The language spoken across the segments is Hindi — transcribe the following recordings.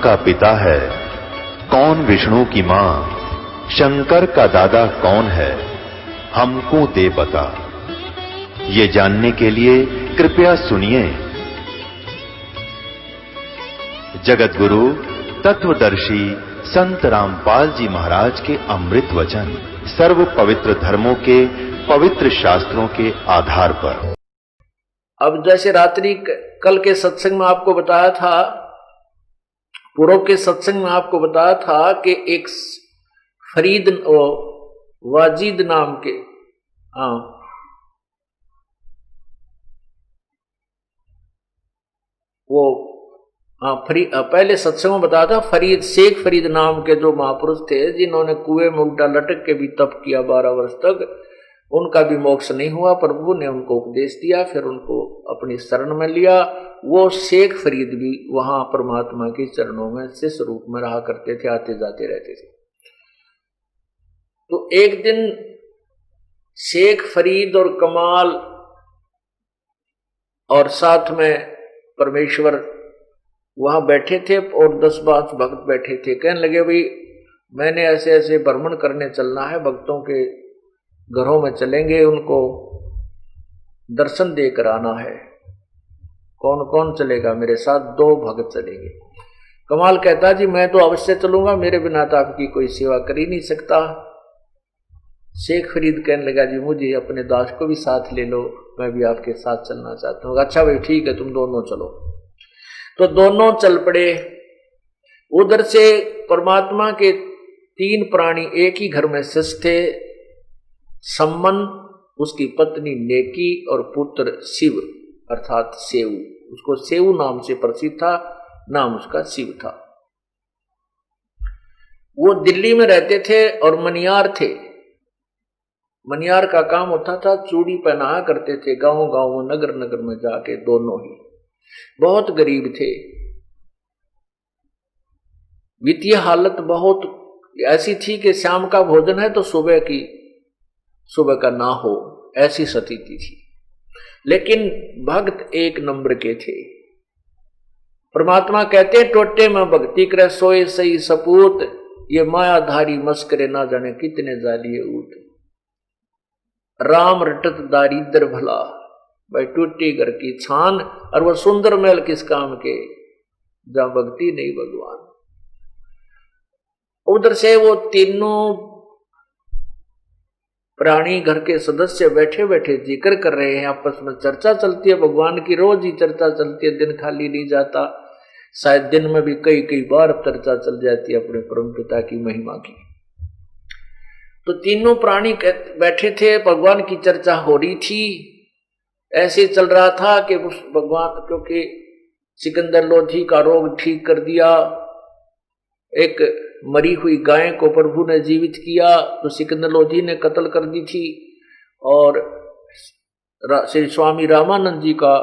का पिता है, कौन विष्णु की मां, शंकर का दादा कौन है, हमको दे बता। ये जानने के लिए कृपया सुनिए। जगत गुरु तत्वदर्शी संत रामपाल जी महाराज के अमृत वचन सर्व पवित्र धर्मों के पवित्र शास्त्रों के आधार पर। अब जैसे रात्रि कल के सत्संग में आपको बताया था, पूर्व के सत्संग में आपको बताया था कि एक फरीद वाजिद नाम के पहले सत्संग में बताया था, शेख फरीद नाम के जो महापुरुष थे जिन्होंने कुएं में उल्टा लटक के भी तप किया 12 वर्ष तक, उनका भी मोक्ष नहीं हुआ। प्रभु ने उनको उपदेश दिया, फिर उनको अपनी शरण में लिया। वो शेख फरीद भी वहां परमात्मा के चरणों में शिष्य रूप में रहा करते थे, आते जाते रहते थे। तो एक दिन शेख फरीद और कमाल और साथ में परमेश्वर वहां बैठे थे और 10-12 भक्त बैठे थे। कहने लगे, भाई मैंने ऐसे ऐसे भ्रमण करने चलना है, भक्तों के घरों में चलेंगे, उनको दर्शन देकर आना है। कौन कौन चलेगा मेरे साथ? 2 भक्त चलेंगे। कमाल कहता, जी मैं तो अवश्य चलूंगा, मेरे बिना तो आपकी कोई सेवा कर ही नहीं सकता। शेख फरीद कहने लगा, जी मुझे अपने दास को भी साथ ले लो, मैं भी आपके साथ चलना चाहता हूँ। अच्छा भाई ठीक है, तुम दोनों चलो। तो दोनों चल पड़े। उधर से परमात्मा के 3 प्राणी एक ही घर में शिष्य थे, सम्मन, उसकी पत्नी नेकी और पुत्र शिव अर्थात सेऊ। उसको सेऊ नाम से प्रसिद्ध था, नाम उसका शिव था। वो दिल्ली में रहते थे और मनियार थे। मनियार का काम होता था, चूड़ी पहनाया करते थे गांव गांव में, नगर नगर में जाके। दोनों ही बहुत गरीब थे। वित्तीय हालत बहुत ऐसी थी कि शाम का भोजन है तो सुबह का ना हो, ऐसी स्थिति थी। लेकिन भक्त एक नंबर के थे। परमात्मा कहते, टोटे में भक्ति करे सोए सही सपूत, ये मायाधारी मस्करे ना जाने कितने जालिए ऊत। राम रटत दारिद्र भला, भाई टूटी घर की छान, और वह सुंदर महल किस काम के, जहां भक्ति नहीं भगवान। उधर से वो तीनों प्राणी घर के सदस्य बैठे बैठे जिक्र कर रहे हैं, आपस में चर्चा चलती है भगवान की, रोज ही चर्चा चलती है, दिन खाली नहीं जाता। शायद दिन में भी कई बार चर्चा चल जाती है अपने परम पिता की महिमा की। तो तीनों प्राणी बैठे थे, भगवान की चर्चा हो रही थी। ऐसे चल रहा था कि उस भगवान, क्योंकि सिकंदर लोधी का रोग ठीक कर दिया, एक मरी हुई गाय को प्रभु ने जीवित किया, तो सिकंदर लोधी ने कत्ल कर दी थी, और श्री स्वामी रामानंद जी का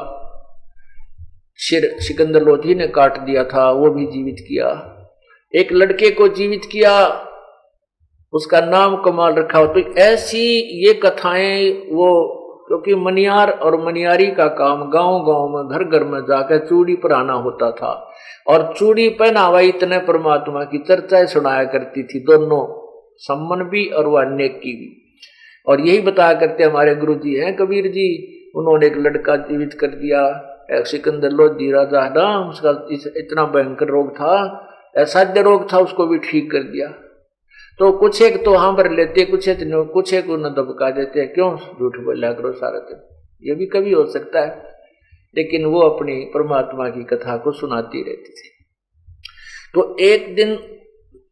सिर सिकंदर लोधी ने काट दिया था, वो भी जीवित किया। एक लड़के को जीवित किया, उसका नाम कमाल रखा। तो ऐसी ये कथाएं, वो क्योंकि मनियार और मनियारी का काम गांव गांव में, घर घर में जाकर चूड़ी पहनाना होता था, और चूड़ी पहनावा इतने परमात्मा की चर्चाएं सुनाया करती थी दोनों, सम्मन भी और वह नेकी भी। और यही बताया करते हमारे गुरु जी हैं कबीर जी, उन्होंने एक लड़का जीवित कर दिया, सिकंदर लोधी राजा ना, उसका इतना भयंकर रोग था, असाध्य रोग था, उसको भी ठीक कर दिया। तो कुछ एक तो हाँ भर लेते, कुछ एक न दबका देते, क्यों झूठ बोला करो सारा दिन, ये भी कभी हो सकता है। लेकिन वो अपनी परमात्मा की कथा को सुनाती रहती थी। तो एक दिन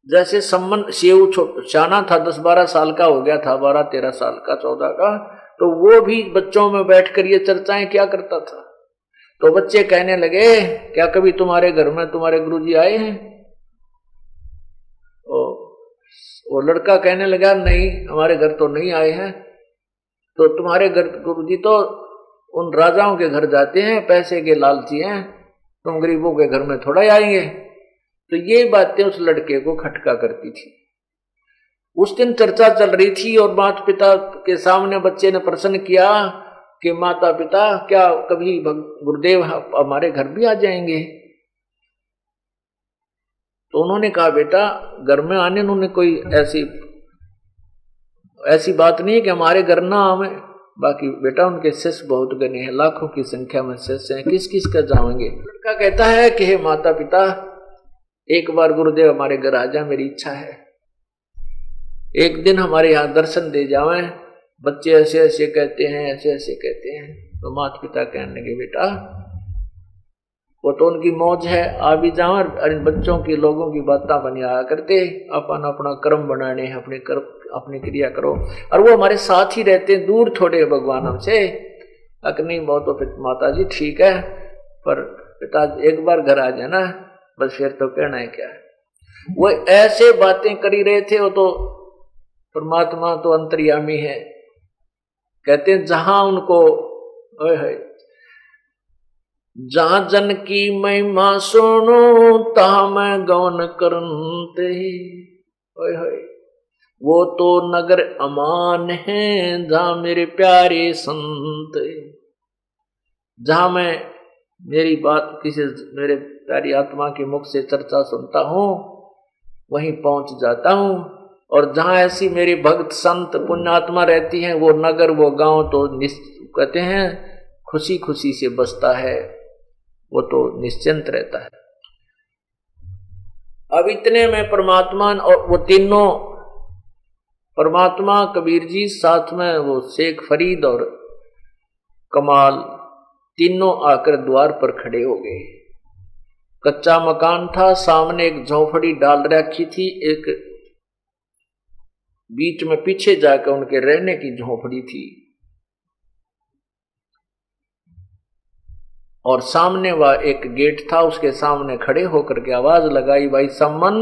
जैसे सम्मन सेव चाना था, 10-12 साल का हो गया था, 12-13 साल का, 14 का, तो वो भी बच्चों में बैठकर ये चर्चाएं क्या करता था। तो बच्चे कहने लगे, क्या कभी तुम्हारे घर में तुम्हारे गुरुजी आए हैं? वो लड़का कहने लगा, नहीं हमारे घर तो नहीं आए हैं। तो तुम्हारे घर गुरुजी तो उन राजाओं के घर जाते हैं, पैसे के लालची हैं, तुम गरीबों के घर में थोड़ा ही आएंगे। तो ये बातें उस लड़के को खटका करती थी। उस दिन चर्चा चल रही थी और माता पिता के सामने बच्चे ने प्रश्न किया कि माता पिता, क्या कभी गुरुदेव हमारे घर भी आ जाएंगे? तो उन्होंने कहा बेटा घर में आने उन्होंने कोई ऐसी बात नहीं है कि हमारे घर ना आवे, बाकी बेटा उनके शिष्य बहुत गने हैं, लाखों की संख्या में शिष्य हैं, किस किस का जाएंगे। लड़का कहता है कि हे माता पिता एक बार गुरुदेव हमारे घर आ जाए, मेरी इच्छा है, एक दिन हमारे यहाँ दर्शन दे जावे। बच्चे ऐसे ऐसे कहते हैं, ऐसे ऐसे कहते हैं। तो माता पिता कहने लगे बेटा वो तो उनकी मौज है, आ भी जाओ, और इन बच्चों की लोगों की बातें बनी आया करते, अपन अपना कर्म बनाने हैं, अपनी क्रिया करो, और वो हमारे साथ ही रहते हैं, दूर थोड़े भगवान हमसे। नहीं बहुत तो फिर माता जी ठीक है, पर पिता एक बार घर आ जाए ना, बस फिर तो कहना है क्या। वो ऐसे बातें करी रहे थे, वो तो परमात्मा तो अंतर्यामी है। कहते हैं जहां उनको जहां जन की महिमा सुनो तहां मैं गौन करते, वो तो नगर अमान है जहां मेरे प्यारे संत। जहां मैं मेरी बात किसी मेरे प्यारी आत्मा के मुख से चर्चा सुनता हूं वहीं पहुंच जाता हूं, और जहां ऐसी मेरी भक्त संत पुण्यात्मा रहती हैं वो नगर वो गांव तो कहते हैं खुशी खुशी से बसता है, वो तो निश्चिंत रहता है। अब इतने में परमात्मा और वो तीनों परमात्मा कबीर जी साथ में वो शेख फरीद और कमाल तीनों आकर द्वार पर खड़े हो गए। कच्चा मकान था, सामने एक झोपड़ी डाल रखी थी, एक बीच में पीछे जाकर उनके रहने की झोपड़ी थी, और सामने वह एक गेट था, उसके सामने खड़े होकर के आवाज लगाई, भाई सम्मन,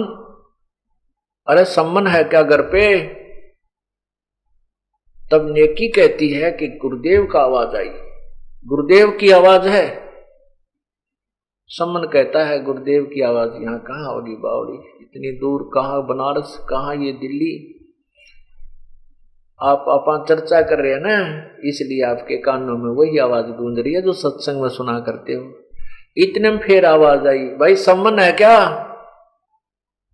अरे सम्मन है क्या घर पे। तब नेकी कहती है कि गुरुदेव का आवाज आई, गुरुदेव की आवाज है। सम्मन कहता है गुरुदेव की आवाज यहाँ कहाँ होगी बावड़ी, इतनी दूर, कहाँ बनारस, कहाँ ये दिल्ली। आप चर्चा कर रहे हैं ना, इसलिए आपके कानों में वही आवाज गूंज रही है जो सत्संग में सुना करते हो। इतने में फिर आवाज आई, भाई सम्मन है क्या।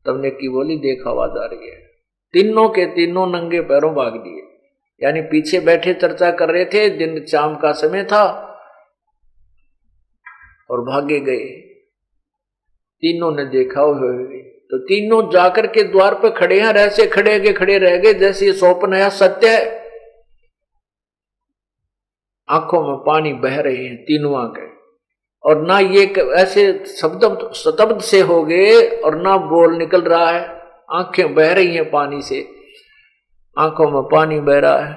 तब नेकी बोली देख आवाज आ रही है। तीनों के तीनों नंगे पैरों भाग दिए, यानी पीछे बैठे चर्चा कर रहे थे, दिन शाम का समय था, और भागे गए। तीनों ने देखा हुए तो तीनों जाकर के द्वार पे खड़े हैं, ऐसे खड़े रह गए जैसे ये स्वप्न है सत्य है। आंखों में पानी बह रहे हैं तीनों के, और ना ये ऐसे स्तब्ध से हो गए और ना बोल निकल रहा है, आंखें बह रही हैं पानी से, आंखों में पानी बह रहा है।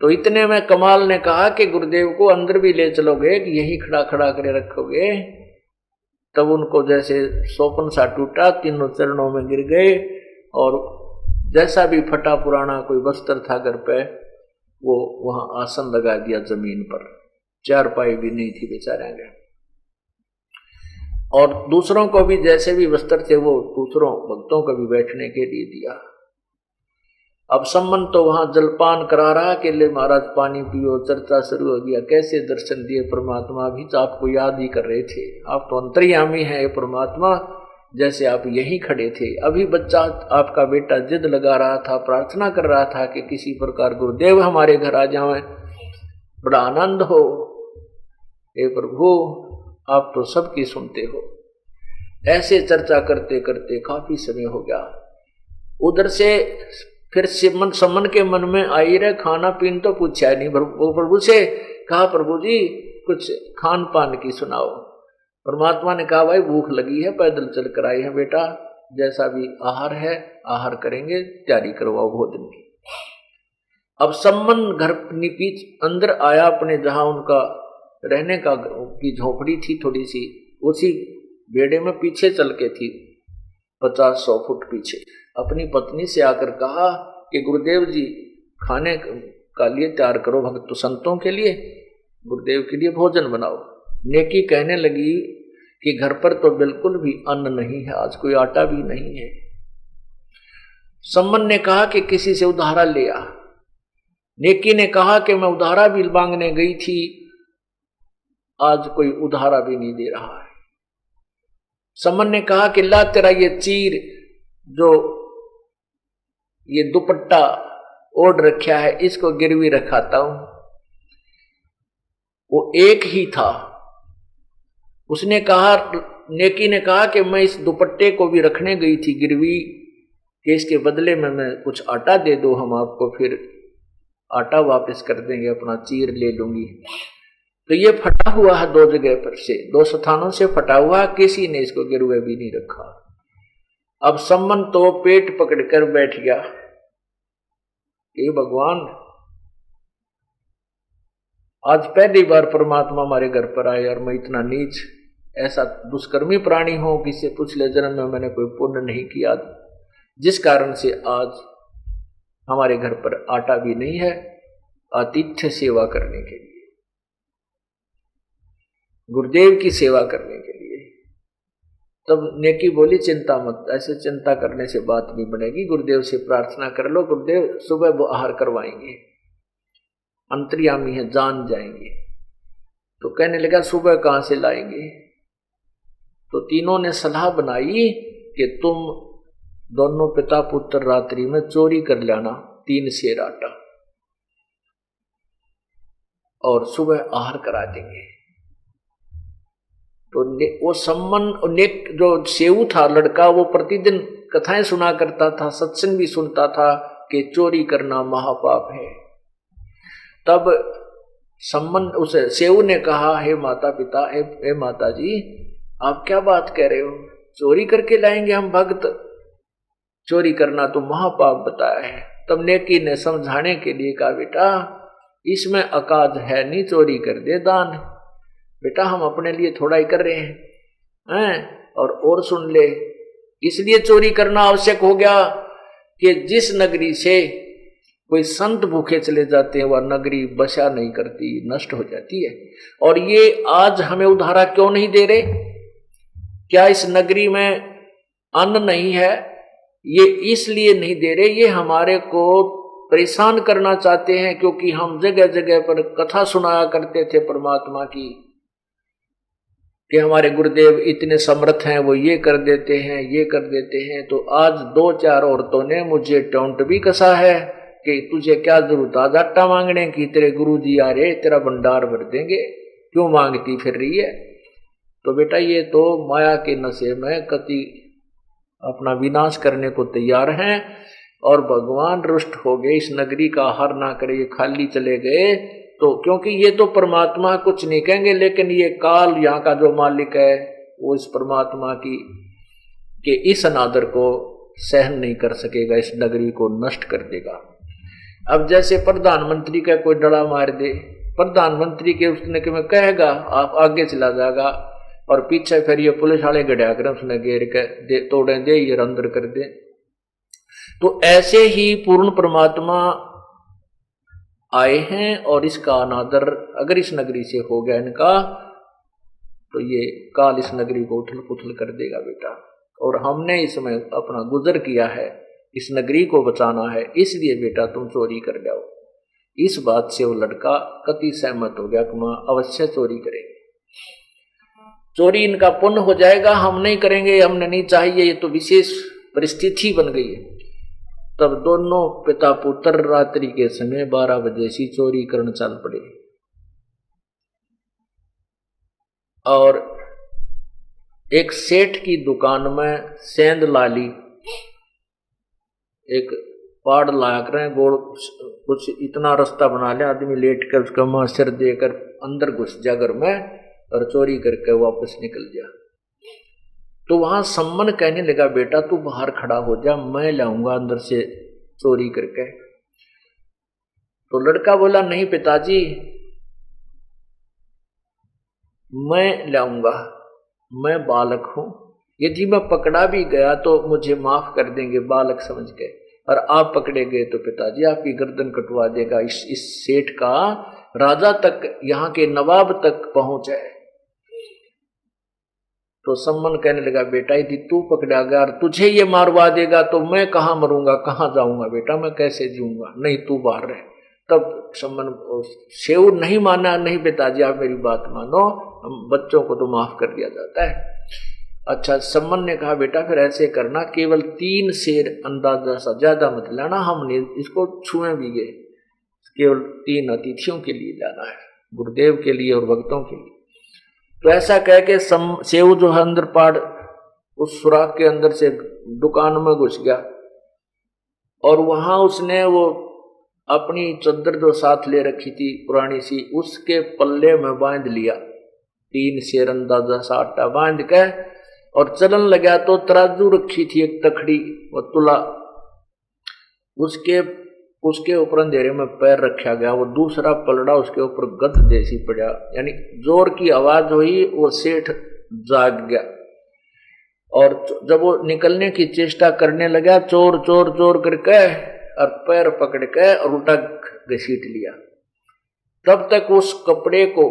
तो इतने में कमाल ने कहा कि गुरुदेव को अंदर भी ले चलोगे कि यही खड़ा करे रखोगे। तब उनको जैसे स्वप्न सा टूटा, तीनों चरणों में गिर गए, और जैसा भी फटा पुराना कोई वस्त्र था घर पे वो वहां आसन लगा दिया जमीन पर, चारपाई भी नहीं थी बेचारे के। और दूसरों को भी जैसे भी वस्त्र थे वो दूसरों भक्तों को भी बैठने के लिए दिया। अब सम्मन तो वहां जलपान करा रहा कि ले महाराज पानी पियो, चर्चा शुरू हो गया, कैसे दर्शन दिए परमात्मा, अभी तो आपको याद ही कर रहे थे, आप तो अंतर्यामी हैं परमात्मा, जैसे आप यहीं खड़े थे। अभी बच्चा आपका बेटा जिद लगा रहा था, प्रार्थना कर रहा था कि किसी प्रकार गुरुदेव हमारे घर आ जाएं, बड़ा आनंद हो। हे प्रभु आप तो सबकी सुनते हो। ऐसे चर्चा करते करते काफी समय हो गया। उधर से फिर सम्मन के मन में आई रहे, खाना पीन तो पूछा नहीं प्रभु से, कहा प्रभु जी कुछ खान पान की सुनाओ। परमात्मा ने कहा भाई भूख लगी है, पैदल चल कर आए हैं बेटा, जैसा भी आहार है आहार करेंगे, तैयारी करवाओ भोजन की। अब सम्मन घर पीछ अंदर आया अपने, जहां उनका रहने का की झोपड़ी थी थोड़ी सी, उसी बेड़े में पीछे चल के थी 50-100 फुट पीछे। अपनी पत्नी से आकर कहा कि गुरुदेव जी खाने का लिए तैयार करो, भक्त संतों के लिए, गुरुदेव के लिए भोजन बनाओ। नेकी कहने लगी कि घर पर तो बिल्कुल भी अन्न नहीं है, आज कोई आटा भी नहीं है। सम्मन ने कहा कि किसी से उधारा ले आ। नेकी ने कहा कि मैं उधारा भी मांगने गई थी, आज कोई उधारा भी नहीं दे रहा है। समन ने कहा कि ला तेरा ये चीर जो ये दुपट्टा ओढ़ रखा है इसको गिरवी रखाता हूं। वो एक ही था। उसने कहा, नेकी ने कहा कि मैं इस दुपट्टे को भी रखने गई थी गिरवी कि इसके बदले में मैं कुछ आटा दे दो, हम आपको फिर आटा वापस कर देंगे, अपना चीर ले लूंगी। तो ये फटा हुआ है दो जगह पर से, दो स्थानों से फटा हुआ, किसी ने इसको गिरवे भी नहीं रखा। अब सम्मन तो पेट पकड़कर बैठ गया कि भगवान आज पहली बार परमात्मा हमारे घर पर आए और मैं इतना नीच ऐसा दुष्कर्मी प्राणी हूं कि इससे पिछले जन्म में मैंने कोई पुण्य नहीं किया, जिस कारण से आज हमारे घर पर आटा भी नहीं है आतिथ्य सेवा करने के लिए, गुरुदेव की सेवा करने के लिए। तब नेकी बोली चिंता मत, ऐसे चिंता करने से बात नहीं बनेगी, गुरुदेव से प्रार्थना कर लो, गुरुदेव सुबह वो आहार करवाएंगे, अंतर्यामी है जान जाएंगे। तो कहने लगा सुबह कहां से लाएंगे? तो तीनों ने सलाह बनाई कि तुम दोनों पिता पुत्र रात्रि में चोरी कर लेना 3 सेर आटा और सुबह आहार करा देंगे। तो वो सम्मन जो सेऊ था लड़का, वो प्रतिदिन कथाएं सुना करता था, सत्संग भी सुनता था कि चोरी करना महापाप है। तब सम्मन उस सेऊ ने कहा, हे माता पिता, हे माता जी, आप क्या बात कह रहे हो? चोरी करके लाएंगे हम भक्त? चोरी करना तो महापाप बताया है। तब नेकी ने समझाने के लिए कहा, बेटा इसमें अकाज है नहीं, चोरी कर दे दान। बेटा हम अपने लिए थोड़ा ही कर रहे हैं। और सुन ले, इसलिए चोरी करना आवश्यक हो गया कि जिस नगरी से कोई संत भूखे चले जाते हैं वह नगरी बसा नहीं करती, नष्ट हो जाती है। और ये आज हमें उधारा क्यों नहीं दे रहे? क्या इस नगरी में अन्न नहीं है? ये इसलिए नहीं दे रहे, ये हमारे को परेशान करना चाहते हैं, क्योंकि हम जगह जगह पर कथा सुनाया करते थे परमात्मा की कि हमारे गुरुदेव इतने समर्थ हैं, वो ये कर देते हैं, ये कर देते हैं। तो आज 2-4 औरतों ने मुझे टोंट भी कसा है कि तुझे क्या जरूरत आज आटा मांगने की, तेरे गुरुजी आ रहे, तेरा भंडार भर देंगे, क्यों मांगती फिर रही है? तो बेटा ये तो माया के नशे में कति अपना विनाश करने को तैयार हैं, और भगवान रुष्ट हो गए, इस नगरी का आहार ना करे, ये खाली चले गए। तो क्योंकि ये तो परमात्मा कुछ नहीं कहेंगे, लेकिन ये काल यहाँ का जो मालिक है वो इस परमात्मा की के इस अनादर को सहन नहीं कर सकेगा, इस नगरी को नष्ट कर देगा। अब जैसे प्रधानमंत्री का कोई डड़ा मार दे, प्रधानमंत्री के उसने कि मैं कहेगा आप आगे चला जाएगा, और पीछे फिर ये पुलिस वाले गड़ा कर उसने घेर के तोड़े दे, ये अंदर कर दे। तो ऐसे ही पूर्ण परमात्मा आए हैं, और इसका अनादर अगर इस नगरी से हो गया इनका, तो ये काल इस नगरी को उथल पुथल कर देगा बेटा। और हमने इसमें अपना गुजर किया है, इस नगरी को बचाना है, इसलिए बेटा तुम चोरी कर जाओ। इस बात से वो लड़का कति सहमत हो गया कि मां अवश्य चोरी करेंगे, चोरी इनका पुण्य हो जाएगा, हम नहीं करेंगे, हमने नहीं चाहिए, ये तो विशेष परिस्थिति बन गई है। तब दोनों पिता पुत्र रात्रि के समय 12 बजे से चोरी करने चल पड़े। और एक सेठ की दुकान में सेंध लाली, एक पाड़ लाया करें गोड़, कुछ इतना रास्ता बना लिया, आदमी लेट कर उसका मुंह सिर देकर अंदर घुस जा घर में और चोरी करके वापस निकल जा। तो वहां सम्मन कहने लगा, बेटा तू बाहर खड़ा हो जा, मैं लाऊंगा अंदर से चोरी करके। तो लड़का बोला, नहीं पिताजी मैं लाऊंगा, मैं बालक हूं, यदि मैं पकड़ा भी गया तो मुझे माफ कर देंगे बालक समझ के, और आप पकड़े गए तो पिताजी आपकी गर्दन कटवा देगा। इस सेठ का राजा तक, यहाँ के नवाब तक पहुंच है। तो सम्मन कहने लगा, बेटा यदि तू पकड़ा गया और तुझे ये मारवा देगा तो मैं कहाँ मरूंगा, कहाँ जाऊंगा बेटा, मैं कैसे जीऊंगा, नहीं तू बाहर रहे। तब सम्मन सेऊ नहीं माना, नहीं पिताजी आप मेरी बात मानो, हम बच्चों को तो माफ कर दिया जाता है। अच्छा, सम्मन ने कहा बेटा फिर ऐसे करना, केवल 3 सेर अंदाजा सा, ज्यादा मत लाना, हमने इसको छुए भी गए, केवल 3 अतिथियों के लिए लाना है, गुरुदेव के लिए और भक्तों के लिए। तो ऐसा कह के सेव जो है अंदर पाड़ उस सुराख के अंदर से दुकान में घुस गया और वहां उसने वो अपनी चद्दर जो साथ ले रखी थी पुरानी सी, उसके पल्ले में बांध लिया 3 सेर अंदाजा सा आटा बांध के और चलन लगा। तो तराजू रखी थी एक तखड़ी वो तुला, उसके ऊपर अंधेरे में पैर रखा गया, वो दूसरा पलड़ा उसके ऊपर गद देसी पड़ा, यानी जोर की आवाज हुई, वो सेठ जाग गया और जब वो निकलने की चेष्टा करने लगा चोर चोर चोर करके और पैर पकड़ के और उल्टा घसीट लिया। तब तक उस कपड़े को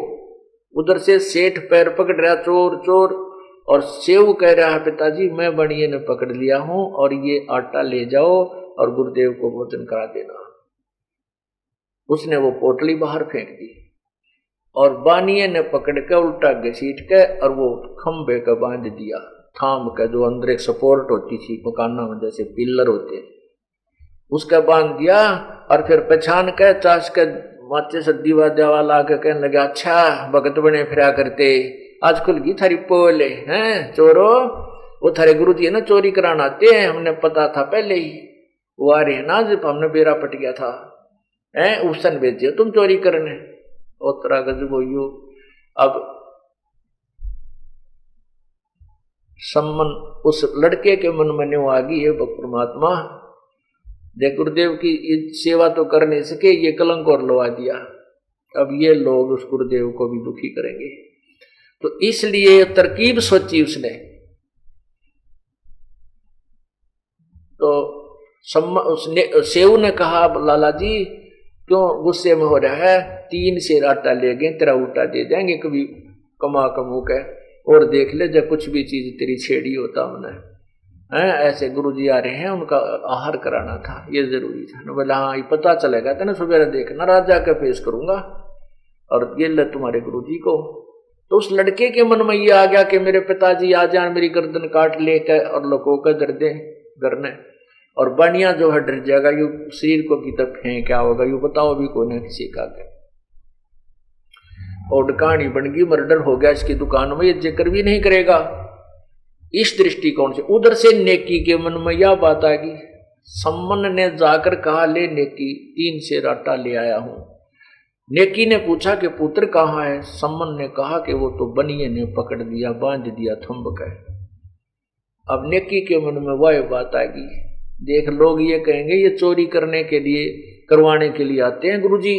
उधर से सेठ पैर पकड़ रहा चोर चोर, और सेव कह रहा है पिताजी मैं बनिए ने पकड़ लिया हूं और ये आटा ले जाओ और गुरुदेव को भोजन करा देना। उसने वो पोटली बाहर फेंक दी और बानिए ने पकड़ के उल्टा घसीट के और वो खंबे का बांध दिया, थाम का जो अंदर एक सपोर्ट होती थी मकाना में जैसे पिलर होते, उसका बांध दिया और फिर पहचान के चाश के माचे से दीवा देवा ला के कहने लगा अच्छा भगत बने फिरा करते, आज खुल गई थारी पोल हैं चोरो, वो थारे गुरुजी है ना चोरी कराना आते हैं, हमने पता था पहले ही, वो आ रहे हैं ना जब हमने बेरा पट गया था हैं, उपसन भेजे तुम चोरी करने, उतरा गजब हो। अब सम्मन उस लड़के के मन में न्यू आ गई है परमात्मा देख गुरुदेव की सेवा तो कर नहीं सके, ये कलंक और लवा दिया, अब ये लोग उस गुरुदेव को भी दुखी करेंगे। तो इसलिए तरकीब सोची उसने। तो उसने सेव ने कहा लाला जी क्यों गुस्से में हो रहा है, 3 सेर आटा ले गए तेरा उल्टा दे देंगे कभी कमा कमू के, और देख ले जब कुछ भी चीज तेरी छेड़ी होता हमने ऐसे गुरुजी आ रहे हैं उनका आहार कराना था, ये जरूरी था ना। बोला हाँ ये पता चलेगा तेना सुबह देखना राजा का पेश करूंगा और ये ले तुम्हारे गुरुजी को। तो उस लड़के के मन में ये आ गया कि मेरे पिताजी आ जाए मेरी गर्दन काट लेकर और लोगों का दर्दे करने, और बनिया जो है डर जाएगा, यू शरीर को की तब फेंक क्या होगा यू बताओ भी कोई ना किसी का के। और कहानी बन गई, मर्डर हो गया इसकी दुकान में, ये जिक्र भी नहीं करेगा। इस दृष्टिकोण से उधर से नेकी के मन में यह बात आ गई, सम्मन ने जाकर कहा ले नेकी 3 सेर आटा ले आया हूं। नेकी ने पूछा कि पुत्र कहाँ है, सम्मन ने कहा कि वो तो बनिए ने पकड़ दिया बांध दिया थंब कर। अब नेकी के मन में वह बात आ गई, देख लोग ये कहेंगे ये चोरी करने के लिए करवाने के लिए आते हैं गुरुजी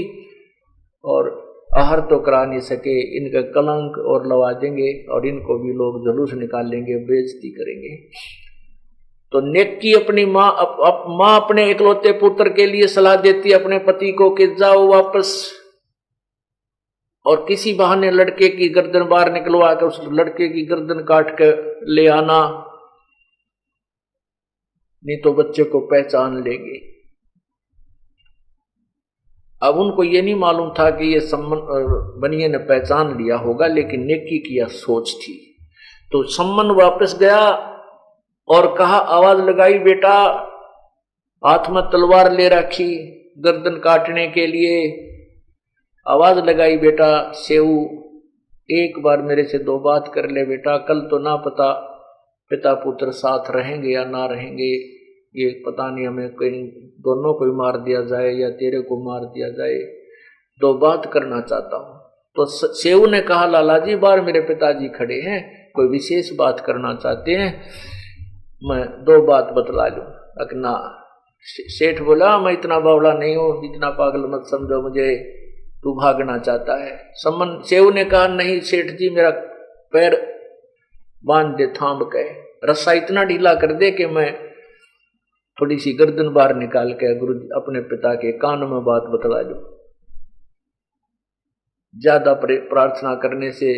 और आहार तो करा नहीं सके, इनका कलंक और लवा देंगे और इनको भी लोग जुलूस निकालेंगे बेइज्जती करेंगे। तो नेकी अपनी माँ अपने इकलौते पुत्र के लिए सलाह देती अपने पति को कि जाओ वापस और किसी बहाने लड़के की गर्दन बाहर निकलवा कर उस लड़के की गर्दन काट कर ले आना, नहीं तो बच्चे को पहचान लेंगे। अब उनको ये नहीं मालूम था कि ये सम्मन बनिए ने पहचान लिया होगा, लेकिन नेकी की यह सोच थी। तो सम्मन वापस गया और कहा आवाज लगाई बेटा, हाथ में तलवार ले रखी गर्दन काटने के लिए, आवाज लगाई बेटा सेऊ एक बार मेरे से 2 बात कर ले बेटा, कल तो ना पता पिता पुत्र साथ रहेंगे या ना रहेंगे, ये पता नहीं हमें कहीं दोनों को मार दिया जाए या तेरे को मार दिया जाए, 2 बात करना चाहता हूं। तो सेऊ ने कहा लाला जी बाहर मेरे पिताजी खड़े हैं, कोई विशेष बात करना चाहते हैं, मैं 2 बात बतला लूं। अकना सेठ बोला मैं इतना बावला नहीं हूं, इतना पागल मत समझो मुझे, तू भागना चाहता है। सम्मन सेऊ ने कहा नहीं सेठ जी मेरा पैर बांध दे थाम के, रस्सा इतना ढीला कर दे कि मैं थोड़ी सी गर्दन बाहर निकाल के गुरु अपने पिता के कान में बात बतला लूं। ज्यादा प्रार्थना करने से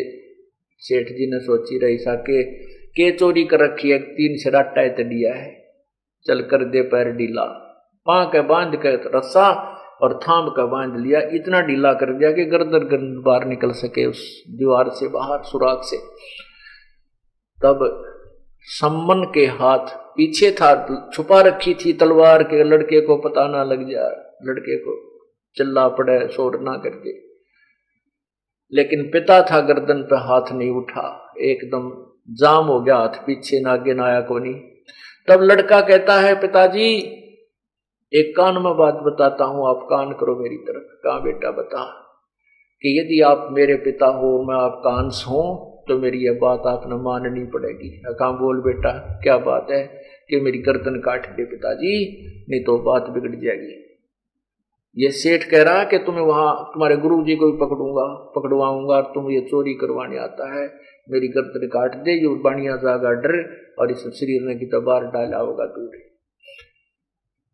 सेठ जी ने सोची रही सा के चोरी कर रखी है, 3 सेर आटा दिया है, चल कर दे पैर ढीला, पां के बांध के रस्सा और थाम का बांध लिया, इतना ढीला कर दिया कि गर्दन बाहर निकल सके उस दीवार से बाहर सुराख से। तब सम्मन के हाथ पीछे था, छुपा रखी थी तलवार के, लड़के को पता ना लग जाए, लड़के को चिल्ला पड़े शोर ना करके। लेकिन पिता था, गर्दन पे हाथ नहीं उठा, एकदम जाम हो गया हाथ, पीछे ना आगे ना आया कोनी। तब लड़का कहता है, पिताजी एक कान में बात बताता हूं, आप कान करो मेरी तरफ। कहा बेटा बता, कि यदि आप मेरे पिता हो, मैं आपका अंश हूं, तो मेरी यह बात आपने माननी पड़ेगी। कहा बोल बेटा क्या बात है? कि मेरी गर्दन काट दे पिताजी, नहीं तो बात बिगड़ जाएगी। ये सेठ कह रहा कि तुम्हें वहां तुम्हारे गुरुजी को भी पकड़वाऊंगा, तुम ये चोरी करवाने आता है, मेरी गर्दन काट दे, जो बढ़िया जागा डर और इस शरीर ने की तो बाहर डाला होगा दूर।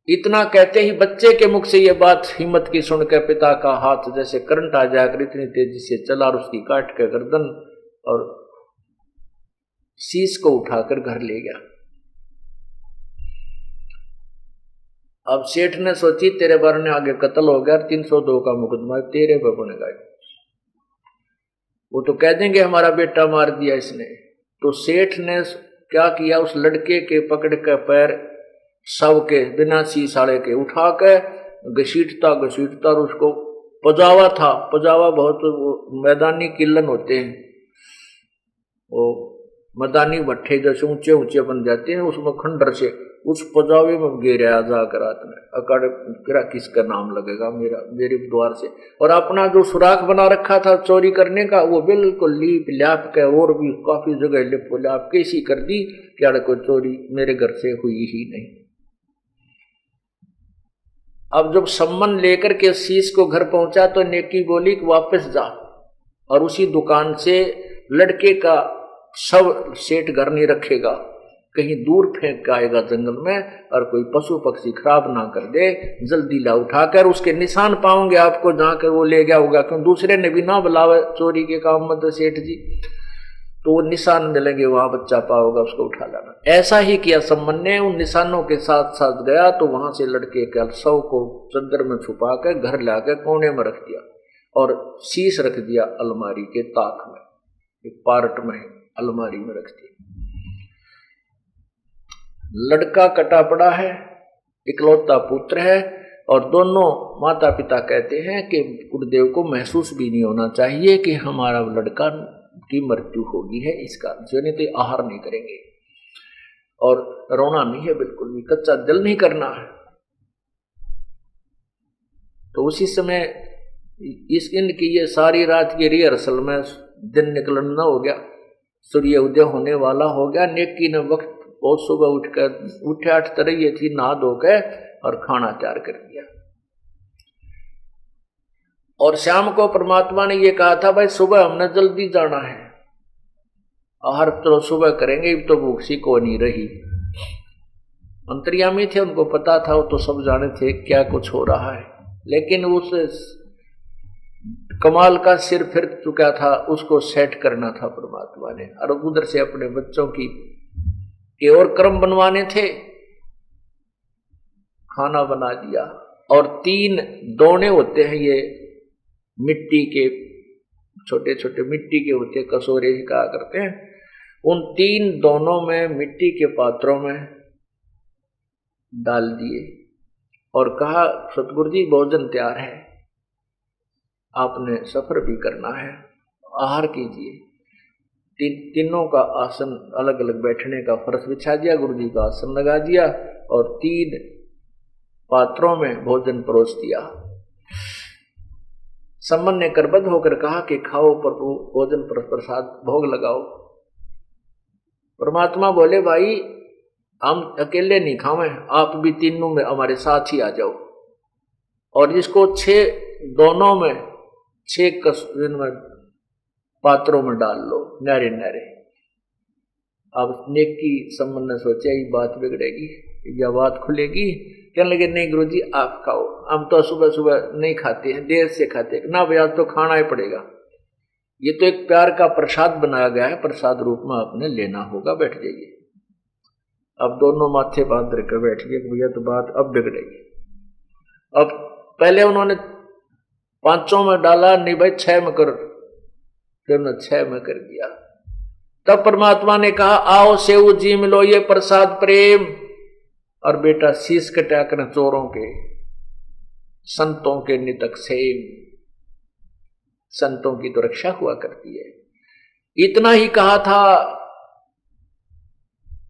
इतना कहते ही बच्चे के मुख से ये बात हिम्मत की सुनकर पिता का हाथ जैसे करंट आ जाकर इतनी तेजी से चला और उसकी काट कर गर्दन और शीश को उठाकर घर ले गया। अब सेठ ने सोची तेरे बारे में आगे कत्ल हो गया, 302 का मुकदमा तेरे पर बनेगा। वो तो कह देंगे हमारा बेटा मार दिया इसने। तो सेठ ने क्या किया, उस लड़के के पकड़ कर पैर सब के बिना सीसाड़े के उठा के घसीटता और उसको पजावा था। पजावा बहुत मैदानी किलन होते हैं, वो मैदानी भट्ठे जैसे ऊंचे ऊंचे बन जाते हैं, उसमें खंडर से उस पजावे में गिरा जाकर रात में अकड़ फिरा, किसका नाम लगेगा मेरे द्वार से। और अपना जो सुराख बना रखा था चोरी करने का, वो बिल्कुल लीप ल्याप के और भी काफी जगह लिप ल्याप कैसी कर दी क्या कोई चोरी मेरे घर से हुई ही नहीं। अब जब सम्मन लेकर के शीश को घर पहुंचा तो नेकी बोली कि वापस जा और उसी दुकान से लड़के का शव सेठ घर नहीं रखेगा, कहीं दूर फेंक के आएगा जंगल में, और कोई पशु पक्षी खराब ना कर दे, जल्दी ला उठाकर उसके निशान पाओगे आपको जहाँ के वो ले गया होगा, क्यों दूसरे ने भी ना बुलावे चोरी के काम में तो सेठ जी, तो वो निशान मिलेंगे वहां बच्चा पाओगा, उसको उठा लाना। ऐसा ही किया सम्मन ने, उन निशानों के साथ साथ गया तो वहां से लड़के के शव को चद्दर में छुपा कर घर लाकर कोने में रख दिया और शीश रख दिया अलमारी के ताक में, एक पार्ट में अलमारी में रख दिया। लड़का कटा पड़ा है, इकलौता पुत्र है, और दोनों माता पिता कहते हैं कि गुरुदेव को महसूस भी नहीं होना चाहिए कि हमारा लड़का की मृत्यु होगी है, इसका जो नहीं तो आहार नहीं करेंगे और रोना नहीं है, बिल्कुल भी कच्चा दिल नहीं करना है। तो उसी समय इस इनकी ये सारी रात की रिहर्सल में दिन निकलना हो गया, सूर्य उदय होने वाला हो गया। नेकी ने वक्त बहुत सुबह उठे 8 तरह थी, नहा धो के और खाना तैयार कर दिया। और शाम को परमात्मा ने ये कहा था भाई सुबह हमने जल्दी जाना है, आहार तो सुबह करेंगे, तो भूख सी को नहीं रही। अंतर्यामी थे, उनको पता था, वो तो सब जाने थे क्या कुछ हो रहा है, लेकिन उस कमाल का सिर फिर चुका था, उसको सेट करना था परमात्मा ने, और उधर से अपने बच्चों के और कर्म बनवाने थे। खाना बना दिया और 3 दोने होते हैं, ये मिट्टी के छोटे छोटे मिट्टी के होते, कसोरे ही कहा करते हैं, उन 3 दोनों में मिट्टी के पात्रों में डाल दिए और कहा सतगुरु जी भोजन तैयार है, आपने सफर भी करना है, आहार कीजिए। तीनों का आसन अलग अलग बैठने का फर्श बिछा दिया, गुरु जी का आसन लगा दिया और 3 पात्रों में भोजन परोस दिया। सम्मन ने करबद्ध होकर कहा कि खाओ प्रभु, भोजन पर प्रसाद भोग लगाओ। परमात्मा बोले भाई हम अकेले नहीं खावें, आप भी तीनों में हमारे साथ ही आ जाओ, और जिसको 6 दोनों में 6 पात्रों में डाल लो, नारे नारे। अब नेकी सम्मन ने सोचा ये बात बिगड़ेगी या बात खुलेगी, कहने लगे नहीं गुरुजी आप खाओ, हम तो सुबह सुबह नहीं खाते हैं, देर से खाते हैं ना, भैया तो खाना ही पड़ेगा, ये तो एक प्यार का प्रसाद बनाया गया है, प्रसाद रूप में आपने लेना होगा, बैठ जाइए। अब दोनों माथे बांध कर बैठ गए, भैया तो बात अब बिगड़ेगी। अब पहले उन्होंने 5 में डाला, नहीं भाई 6 में कर, फिर उन्होंने 6 में कर दिया। तब परमात्मा ने कहा आओ सेऊ जी मिलो ये प्रसाद प्रेम। और बेटा शीश कटा कर चोरों के संतों के नितक सेम, संतों की तो रक्षा हुआ करती है। इतना ही कहा था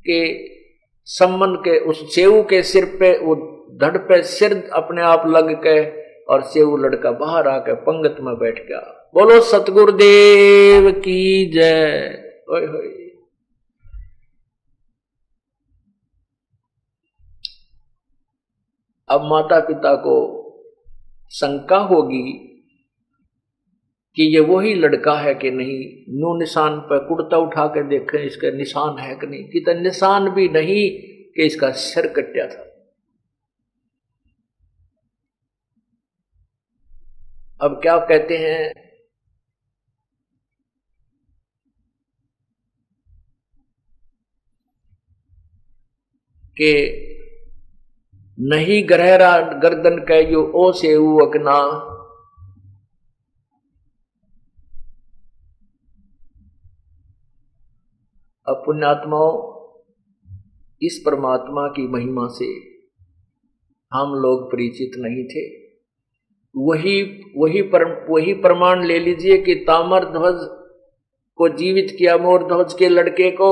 कि सम्मन के उस सेऊ के सिर पे वो धड़ पे सिर अपने आप लग के और सेऊ लड़का बाहर आकर पंगत में बैठ गया। बोलो सतगुरुदेव की जय। ओए होए। अब माता पिता को शंका होगी कि ये वही लड़का है कि नहीं। नो निशान पर कुर्ता उठा के देखें इसका निशान है कि नहीं, कि तो निशान भी नहीं कि इसका सिर कटा था। अब क्या कहते हैं कि नहीं गहरा गर्दन कहो ओ से अकना, अब पुण्यात्माओं इस परमात्मा की महिमा से हम लोग परिचित नहीं थे। वही प्रमाण ले लीजिए कि ताम्र ध्वज को जीवित किया मोर ध्वज के लड़के को,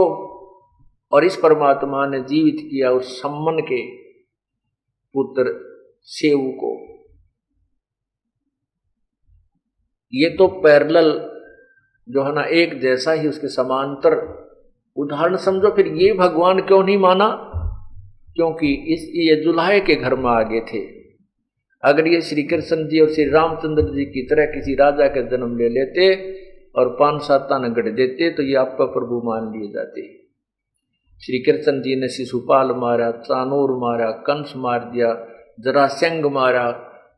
और इस परमात्मा ने जीवित किया उस सम्मन के पुत्र सेऊ को। ये तो पैरेलल जो है ना, एक जैसा ही उसके समांतर उदाहरण समझो। फिर ये भगवान क्यों नहीं माना? क्योंकि ये जुल्हे के घर में आ गए थे। अगर ये श्री कृष्ण जी और श्री रामचंद्र जी की तरह किसी राजा के जन्म ले लेते और 5-7 न गढ़ देते तो ये आपका प्रभु मान लिए जाते। श्री कृष्ण जी ने शिशुपाल मारा, चानूर मारा, कंस मार दिया, जरासंध मारा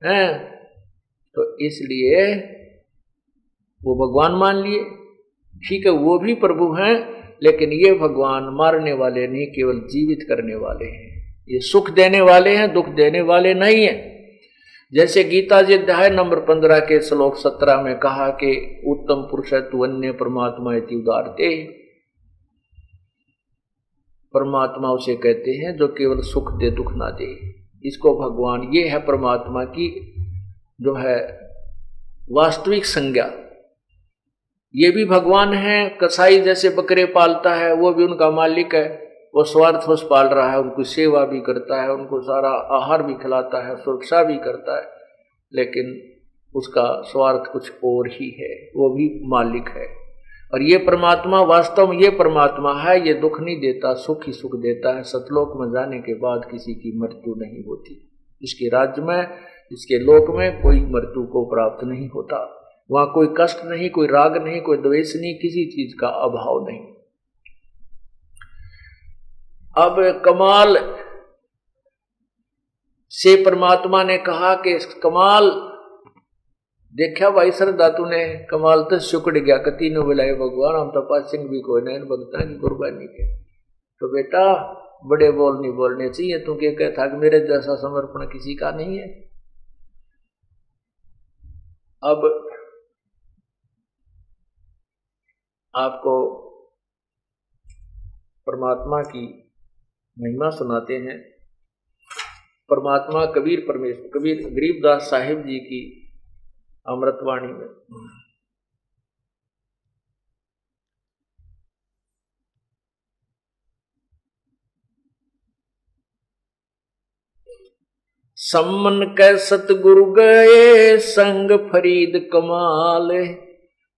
है, तो इसलिए वो भगवान मान लिए। ठीक है, वो भी प्रभु हैं, लेकिन ये भगवान मारने वाले नहीं, केवल जीवित करने वाले हैं। ये सुख देने वाले हैं, दुख देने वाले नहीं है। जैसे गीता जी अध्याय नंबर 15 के श्लोक 17 में कहा कि उत्तम पुरुष तु अन्य परमात्मा इति उदारते। परमात्मा उसे कहते हैं जो केवल सुख दे दुख ना दे। इसको भगवान, ये है परमात्मा की जो है वास्तविक संज्ञा। ये भी भगवान है। कसाई जैसे बकरे पालता है वो भी उनका मालिक है। वो स्वार्थवश पाल रहा है, उनको सेवा भी करता है, उनको सारा आहार भी खिलाता है, सुरक्षा भी करता है, लेकिन उसका स्वार्थ कुछ और ही है। वो भी मालिक है। और ये परमात्मा वास्तव में ये परमात्मा है, ये दुख नहीं देता, सुख ही सुख देता है। सतलोक में जाने के बाद किसी की मृत्यु नहीं होती। इसके राज्य में, इसके लोक में कोई मृत्यु को प्राप्त नहीं होता। वहां कोई कष्ट नहीं, कोई राग नहीं, कोई द्वेष नहीं, किसी चीज का अभाव नहीं। अब कमाल से परमात्मा ने कहा कि कमाल देखा भाई श्रद्धा तूने, कमाल तो शुक्र गया कति ने बुलाए भगवान, हम तो पासिंग भी कोई नहीं भगता की कुर्बानी के। तो बेटा बड़े बोल नहीं बोलने चाहिए। तू क्या कहता कि मेरे जैसा समर्पण किसी का नहीं है। अब आपको परमात्मा की महिमा सुनाते हैं। परमात्मा कबीर गरीबदास साहिब जी की अमृतवाणी में सम्मन कै सतगुरु गए संग फरीद कमाल,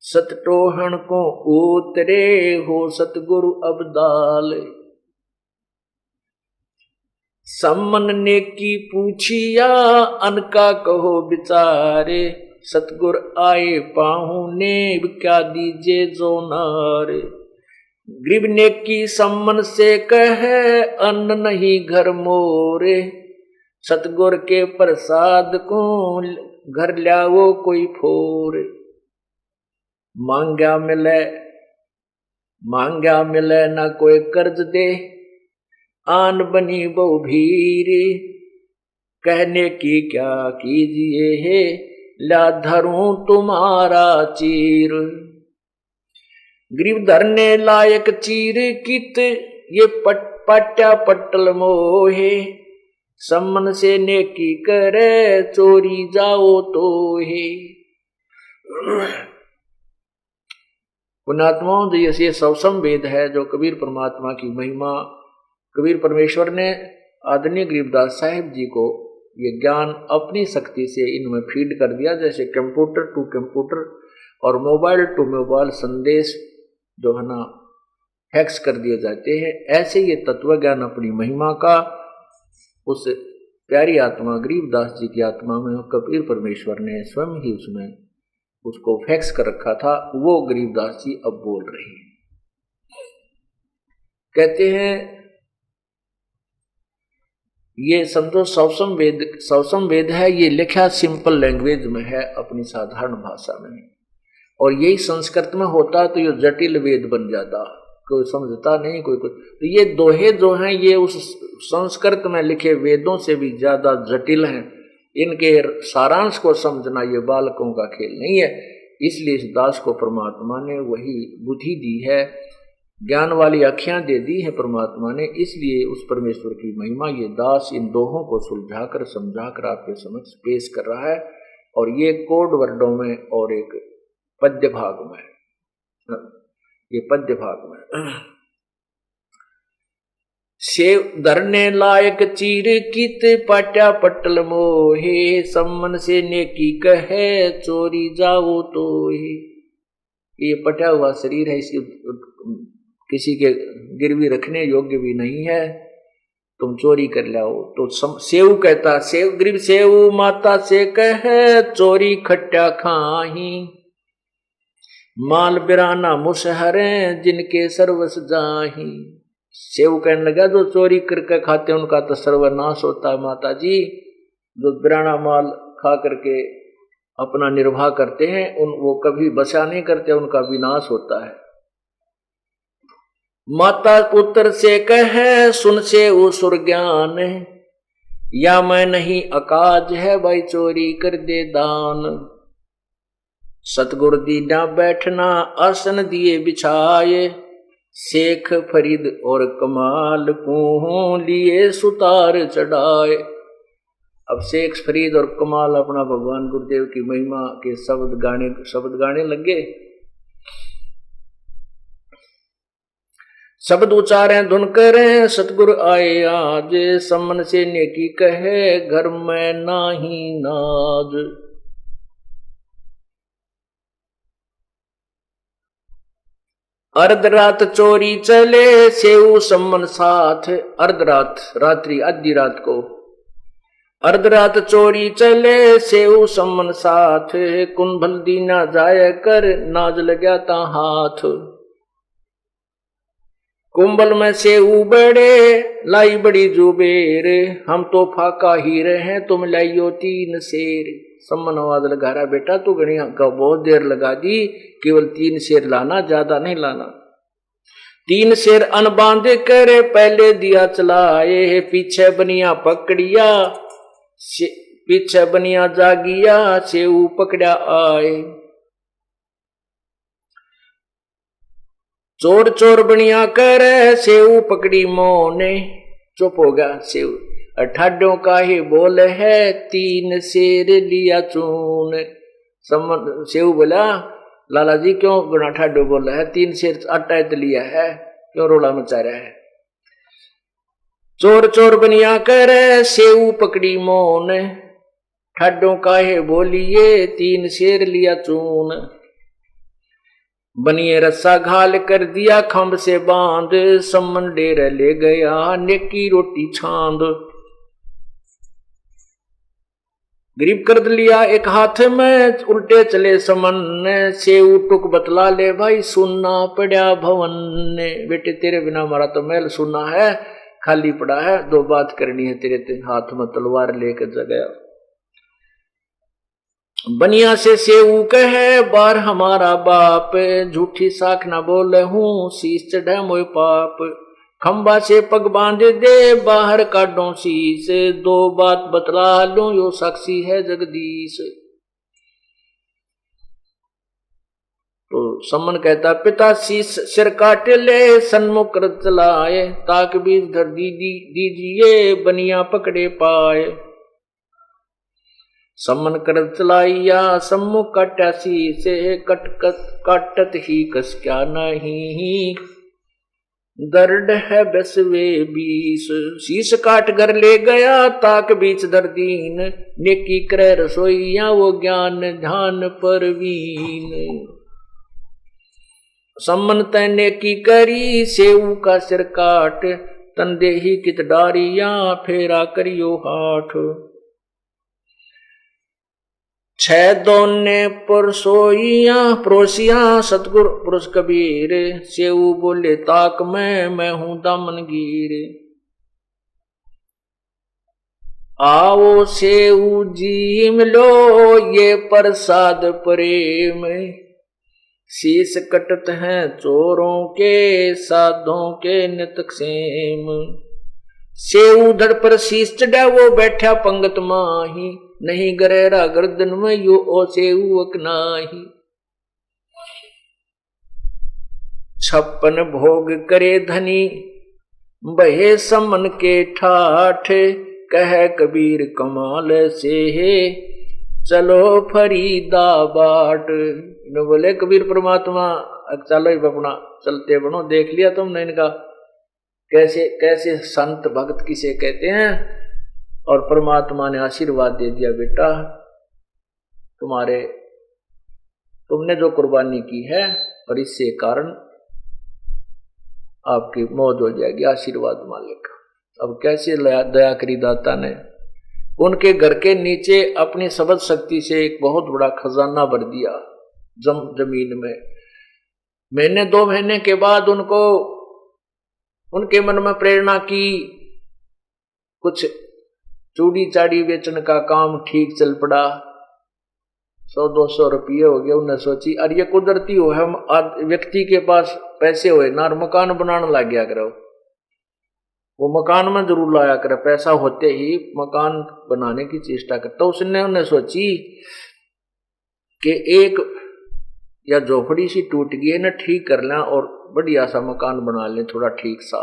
सतटोहन को उतरे हो सतगुरु अबदाल। सम्मन ने की पूछिया अनका कहो बिचारे, सतगुर आए पाहुने क्या दीजे जो नारे। गरीब ने की सम्मन से कहे अन्न नहीं घर मोरे, सतगुर के प्रसाद को घर लाओ कोई फोरे। मांग्या मिले ना कोई कर्ज दे, आन बनी बहु भीरी। कहने की क्या कीजिए है, ला धरूं तुम्हारा चीर। गरीब धरने लायक चीर कित ये पाट्या पट्टल मोहे, सम्मन से नेकी करे चोरी जाओ तो हे। पुण्यात्माओं, ये सवसम वेद है जो कबीर परमात्मा की महिमा, कबीर परमेश्वर ने आदरणीय गरीबदास साहिब जी को ये ज्ञान अपनी शक्ति से इनमें फीड कर दिया। जैसे कंप्यूटर टू कंप्यूटर और मोबाइल टू मोबाइल संदेश जो है ना फैक्स कर दिए जाते हैं, ऐसे ये तत्व ज्ञान अपनी महिमा का उस प्यारी आत्मा गरीबदास जी की आत्मा में कबीर परमेश्वर ने स्वयं ही उसमें उसको फैक्स कर रखा था। वो गरीबदास जी अब बोल रहे हैं। कहते हैं ये समझो सवसम वेद है, ये लिखा सिंपल लैंग्वेज में है, अपनी साधारण भाषा में, और यही संस्कृत में होता तो ये जटिल वेद बन जाता, कोई समझता नहीं कोई कुछ। तो ये दोहे जो हैं ये उस संस्कृत में लिखे वेदों से भी ज्यादा जटिल हैं। इनके सारांश को समझना ये बालकों का खेल नहीं है। इसलिए इस दास को परमात्मा ने वही बुद्धि दी है, ज्ञान वाली आँखें दे दी है परमात्मा ने। इसलिए उस परमेश्वर की महिमा ये दास इन दोहों को सुलझाकर समझाकर आपके समक्ष पेश कर रहा है। और ये कोड वर्डों में और एक पद्य भाग में, ये पद्य भाग में सेव धरने लायक चीर कित पाट्या पट्टल मोहे, सम्मन से नेकी कहे चोरी जाओ तो ही। ये पटा हुआ शरीर है, इसकी किसी के गिरवी रखने योग्य भी नहीं है, तुम चोरी कर लाओ तो सेव कहता, सेव गरीब सेव माता से कहे चोरी खट्टा खाही, माल बिराना मुसहरे जिनके सर्वस जाही। सेव कहने लगा जो चोरी करके खाते उनका तो सर्वनाश होता है माता जी, जो बिराना माल खा करके अपना निर्वाह करते हैं वो कभी बचा नहीं करते, उनका विनाश होता है। माता पुत्र से कहे सुन से उसुर ज्ञान, या मैं नहीं अकाज है भाई चोरी कर दे दान। सतगुरु दीना बैठना आसन दिए बिछाए, शेख फरीद और कमाल को लिए सुतार चढ़ाए। अब शेख फरीद और कमाल अपना भगवान गुरुदेव की महिमा के शब्द गाने लगे। शब्द उच्चारें धुन करें सतगुरु आए आज, सम्मन से नेकी कहे घर में नाही नाज। अर्धरात चोरी चले सेऊ सम्मन साथ, अर्धरात रात्रि आधी रात को, अर्धरात चोरी चले सेऊ सम्मन साथ, कुंभल दीना जाय कर नाज लग्या ता हाथ। कुंभल में सेऊ बड़े लाई बड़ी जुबेर, हम तो फाका ही रहे तुम लाइयो 3 शेर। सम्मन आवाज लगा रहा, बेटा तू गणिया का बहुत देर लगा दी, केवल 3 शेर लाना, ज्यादा नहीं लाना। 3 शेर अन बांधे करे पहले दिया चलाए, पीछे बनिया पकड़िया पीछे बनिया जागिया सेऊ पकड़ा आए। चोर चोर बनिया करे सेऊ पकड़ी मोने, चुप हो गया सेऊ। अठाडों का ही बोल है 3 शेर लिया चून। सेऊ बोला लाला जी क्यों गुना ठाडो बोला है, 3 शेर आटा तो लिया है, क्यों रोला मचा रहा है। चोर चोर बनिया करे सेऊ पकड़ी मोन, ठाडों का ही बोलिए 3 शेर लिया चून। बनिए रस्सा घाल कर दिया खंभ से बांध, सम्मन डेरा ले गया नेकी रोटी छांद। गरीब कर लिया एक हाथ में उल्टे चले समन, सेऊ टुक बतला ले भाई सुनना पड़ा भवन ने। बेटे तेरे बिना हमारा तो महल सुनना है, खाली पड़ा है, 2 बात करनी है तेरे हाथ में तलवार लेकर जगया। बनिया से सेऊ कहे बार हमारा बाप, झूठी साख ना बोले हूँ शीश चढ़े मोय पाप। खंबा से पग बांध दे बाहर काटो शीश, 2 बात बतला लूं यो साक्षी है जगदीश। तो सम्मन कहता, पिता शीश सिर काट ले सन्मुख कर चलाए, ताक बीज धर दीजिए बनिया पकड़े पाए। सम्मन कर चलाइया सम्मुख काटा शीश, काटत ही कस क्या नहीं, दर्द है बसवे 20। शीश काट कर ले गया ताक बीच धर दीन, नेकी करे रसोईया वो ज्ञान ध्यान परवीन। सम्मन तैने की करी सेऊ का सिर काट, तन देही कित डारिया फेरा करियो हाथ। 6 दोने परसोइया परोसिया सतगुर पुरुष कबीर, सेऊ बोले ताक मैं हूं दामनगीर। आओ सेऊ जीम लो ये प्रसाद प्रेम, शीश कटत हैं चोरों के साधों के नितक्षेम। सेऊ धड़ पर शीश चढ़ा वो बैठा पंगत माही, नहीं गरेरा गर्दन में यो ओ सेऊ अकनाही। 56 भोग करे धनी बहे समन के ठाठ, कह कबीर कमाल से है चलो फरीदाबाद। इन्होंने बोले कबीर परमात्मा चलो अपना चलते बनो, देख लिया तुमने इनका कैसे कैसे संत भक्त किसे कहते हैं। और परमात्मा ने आशीर्वाद दे दिया, बेटा तुमने जो कुर्बानी की है और इससे कारण आपकी मौज हो जाएगी, आशीर्वाद मालिक। अब कैसे दया करी दाता ने, उनके घर के नीचे अपनी शब्द शक्ति से एक बहुत बड़ा खजाना भर दिया जमीन में। महीने 2 महीने के बाद उनके मन में प्रेरणा की, कुछ चूड़ी चाड़ी बेचने का काम ठीक चल पड़ा, 100-200 रुपये हो गए। उन्हें सोची अरे ये कुदरती हो, हम व्यक्ति के पास पैसे होए ना, मकान बनाने लग गया करो, वो मकान में जरूर लाया करे, पैसा होते ही मकान बनाने की चेष्टा करता। तो उसने उन्हें सोची कि एक या झोपड़ी सी टूट गई है ना, ठीक कर लें और बढ़िया सा मकान बना लें थोड़ा ठीक सा।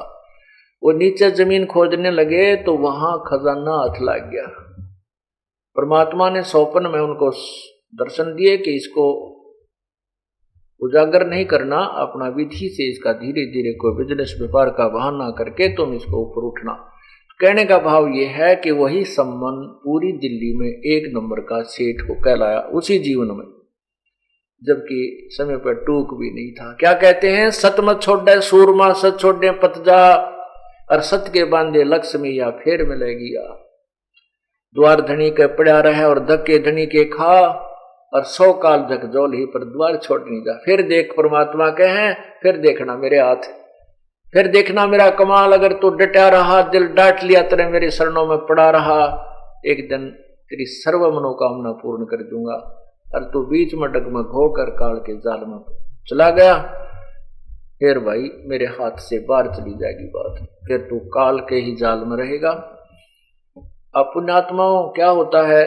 वो नीचे जमीन खोदने लगे तो वहां खजाना हाथ लग गया। परमात्मा ने स्वप्न में उनको दर्शन दिए कि इसको उजागर नहीं करना, अपना विधि से इसका धीरे धीरे कोई बिजनेस व्यापार का बहाना करके तुम इसको ऊपर उठना। कहने का भाव ये है कि वही सम्मन पूरी दिल्ली में 1 नंबर का सेठ को कहलाया उसी जीवन में, जबकि समय पर टूक भी नहीं था। क्या कहते हैं, सत मत छोड़े सूरमा सत छोड़े पतजा, और सत के बांधे लक्ष्मी या फेर मिलेगी या। द्वार धनी के पड़ा रहे और धक्के धनी के खा, और 100 काल झकझोल ही पर द्वार छोड़ नहीं जा। फिर देख परमात्मा के हैं, फिर देखना मेरे हाथ, फिर देखना मेरा कमाल। अगर तू डटा रहा, दिल डांट लिया, तेरे मेरे शरणों में पड़ा रहा, एक दिन तेरी सर्व मनोकामना पूर्ण कर दूंगा। और तू बीच में डगमग होकर काल के जाल में चला गया, फिर भाई मेरे हाथ से बाहर चली जाएगी बात, फिर तू काल के ही जाल में रहेगा। अब पुण्यात्माओं क्या होता है,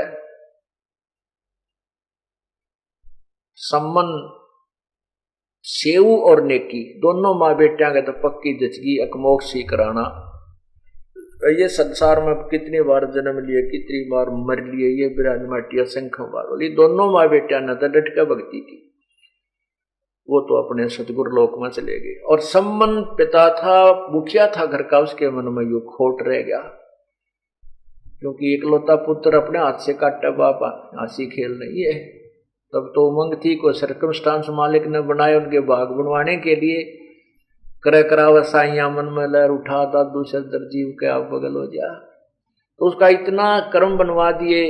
सम्मन सेऊ और नेकी दोनों माँ बेटियां के तो पक्की जचगी अकमोक्ष ही कराना। ये संसार में कितनी बार जन्म लिए, कितनी बार मर लिए, ये बिराज माटिया संख्या बार बोली। दोनों माँ बेटियां न डट कर भक्ति की, वो तो अपने सतगुरु लोक में चले गए। और सम्मन पिता था, मुखिया था घर का, उसके मन में यू खोट रह गया, क्योंकि इकलौता पुत्र अपने हाथ से काटा बाप हंसी खेल नहीं है। तब तो उमंग थी, कोई सर्कमस्टांस मालिक ने बनाए उनके भाग बनवाने के लिए। करे कराव साइया मन में लहर उठा, दादू से दर्जीव के आप बगल हो जा, तो उसका इतना कर्म बनवा दिए।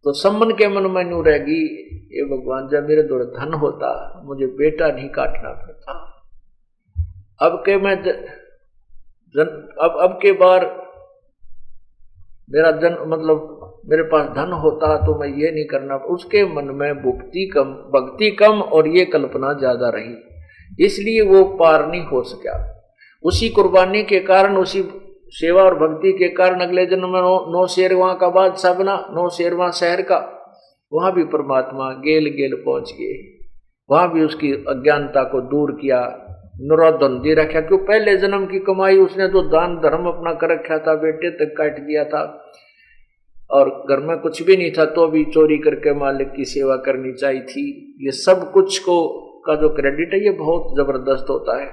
तो सम्मन के मन में न्यू रहेगी, ये भगवान जब मेरे दौड़ धन होता, मुझे बेटा नहीं काटना पड़ता। अब के मैं अब के बार मेरा मतलब मेरे पास धन होता तो मैं ये नहीं करना। उसके मन में भक्ति कम और ये कल्पना ज्यादा रही, इसलिए वो पार नहीं हो सका। उसी कुर्बानी के कारण, उसी सेवा और भक्ति के कारण अगले जन्म में 9 शेरवां का बादशाह बना, 9 शेरवां शहर का। वहां भी परमात्मा गेल गेल पहुंच गए, वहां भी उसकी अज्ञानता को दूर किया, निरोधन दे रखा। क्यों? पहले जन्म की कमाई उसने तो दान धर्म अपना कर रखा था, बेटे तक काट दिया था, और घर में कुछ भी नहीं था तो भी चोरी करके मालिक की सेवा करनी चाहिए थी। ये सब कुछ को का जो क्रेडिट है ये बहुत जबरदस्त होता है।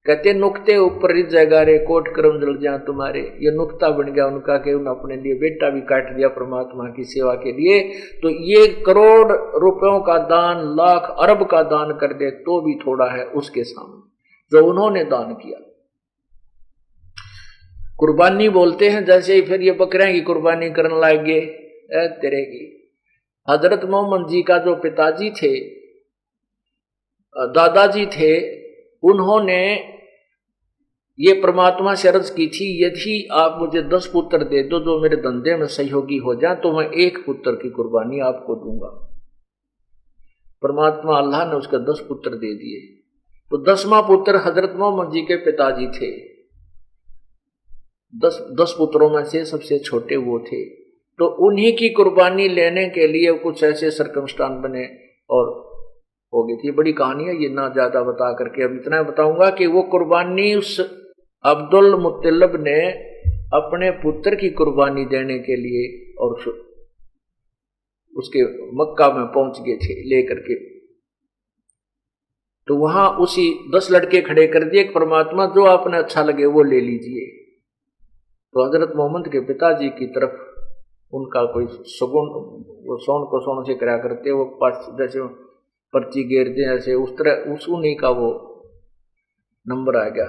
कहते नुक्ते ऊपर रिझ जाएगा रे, कोट कर्म जल जा तुम्हारे। ये नुक्ता बन गया उनका कि उन्होंने अपने लिए बेटा भी काट दिया परमात्मा की सेवा के लिए। तो ये करोड़ रुपयों का दान, लाख अरब का दान कर दे तो भी थोड़ा है उसके सामने जो उन्होंने दान किया। कुर्बानी बोलते हैं, जैसे ही फिर ये बकरियां की कुर्बानी करने लग गए तेरे की। हजरत मोहम्मद जी का जो पिताजी थे, दादाजी थे, उन्होंने ये परमात्मा से अर्ज की थी, यदि आप मुझे 10 पुत्र दे दो जो मेरे धंधे में सहयोगी हो जाए तो मैं 1 पुत्र की कुर्बानी आपको दूंगा। परमात्मा अल्लाह ने उसके 10 पुत्र दे दिए। तो 10वां पुत्र हजरत मोहम्मद जी के पिताजी थे। 10 पुत्रों में से सबसे छोटे वो थे। तो उन्हीं की कुर्बानी लेने के लिए कुछ ऐसे सर्कमस्टांस बने और हो गई थी। बड़ी कहानी है, ये ना ज्यादा बता करके अब इतना बताऊंगा कि वो कुर्बानी उस अब्दुल मुत्तलिब ने अपने पुत्र की कुर्बानी देने के लिए और उसके मक्का में पहुंच गए थे लेकर के। तो वहां उसी 10 लड़के खड़े कर दिए, परमात्मा जो आपने अच्छा लगे वो ले लीजिए। तो हजरत मोहम्मद के पिताजी की तरफ उनका कोई सगुन, वो सोन को सोन से करा करते, वो पास जैसे पर्ची घेर दे ऐसे, उस तरह उस उन्हीं का वो नंबर आ गया।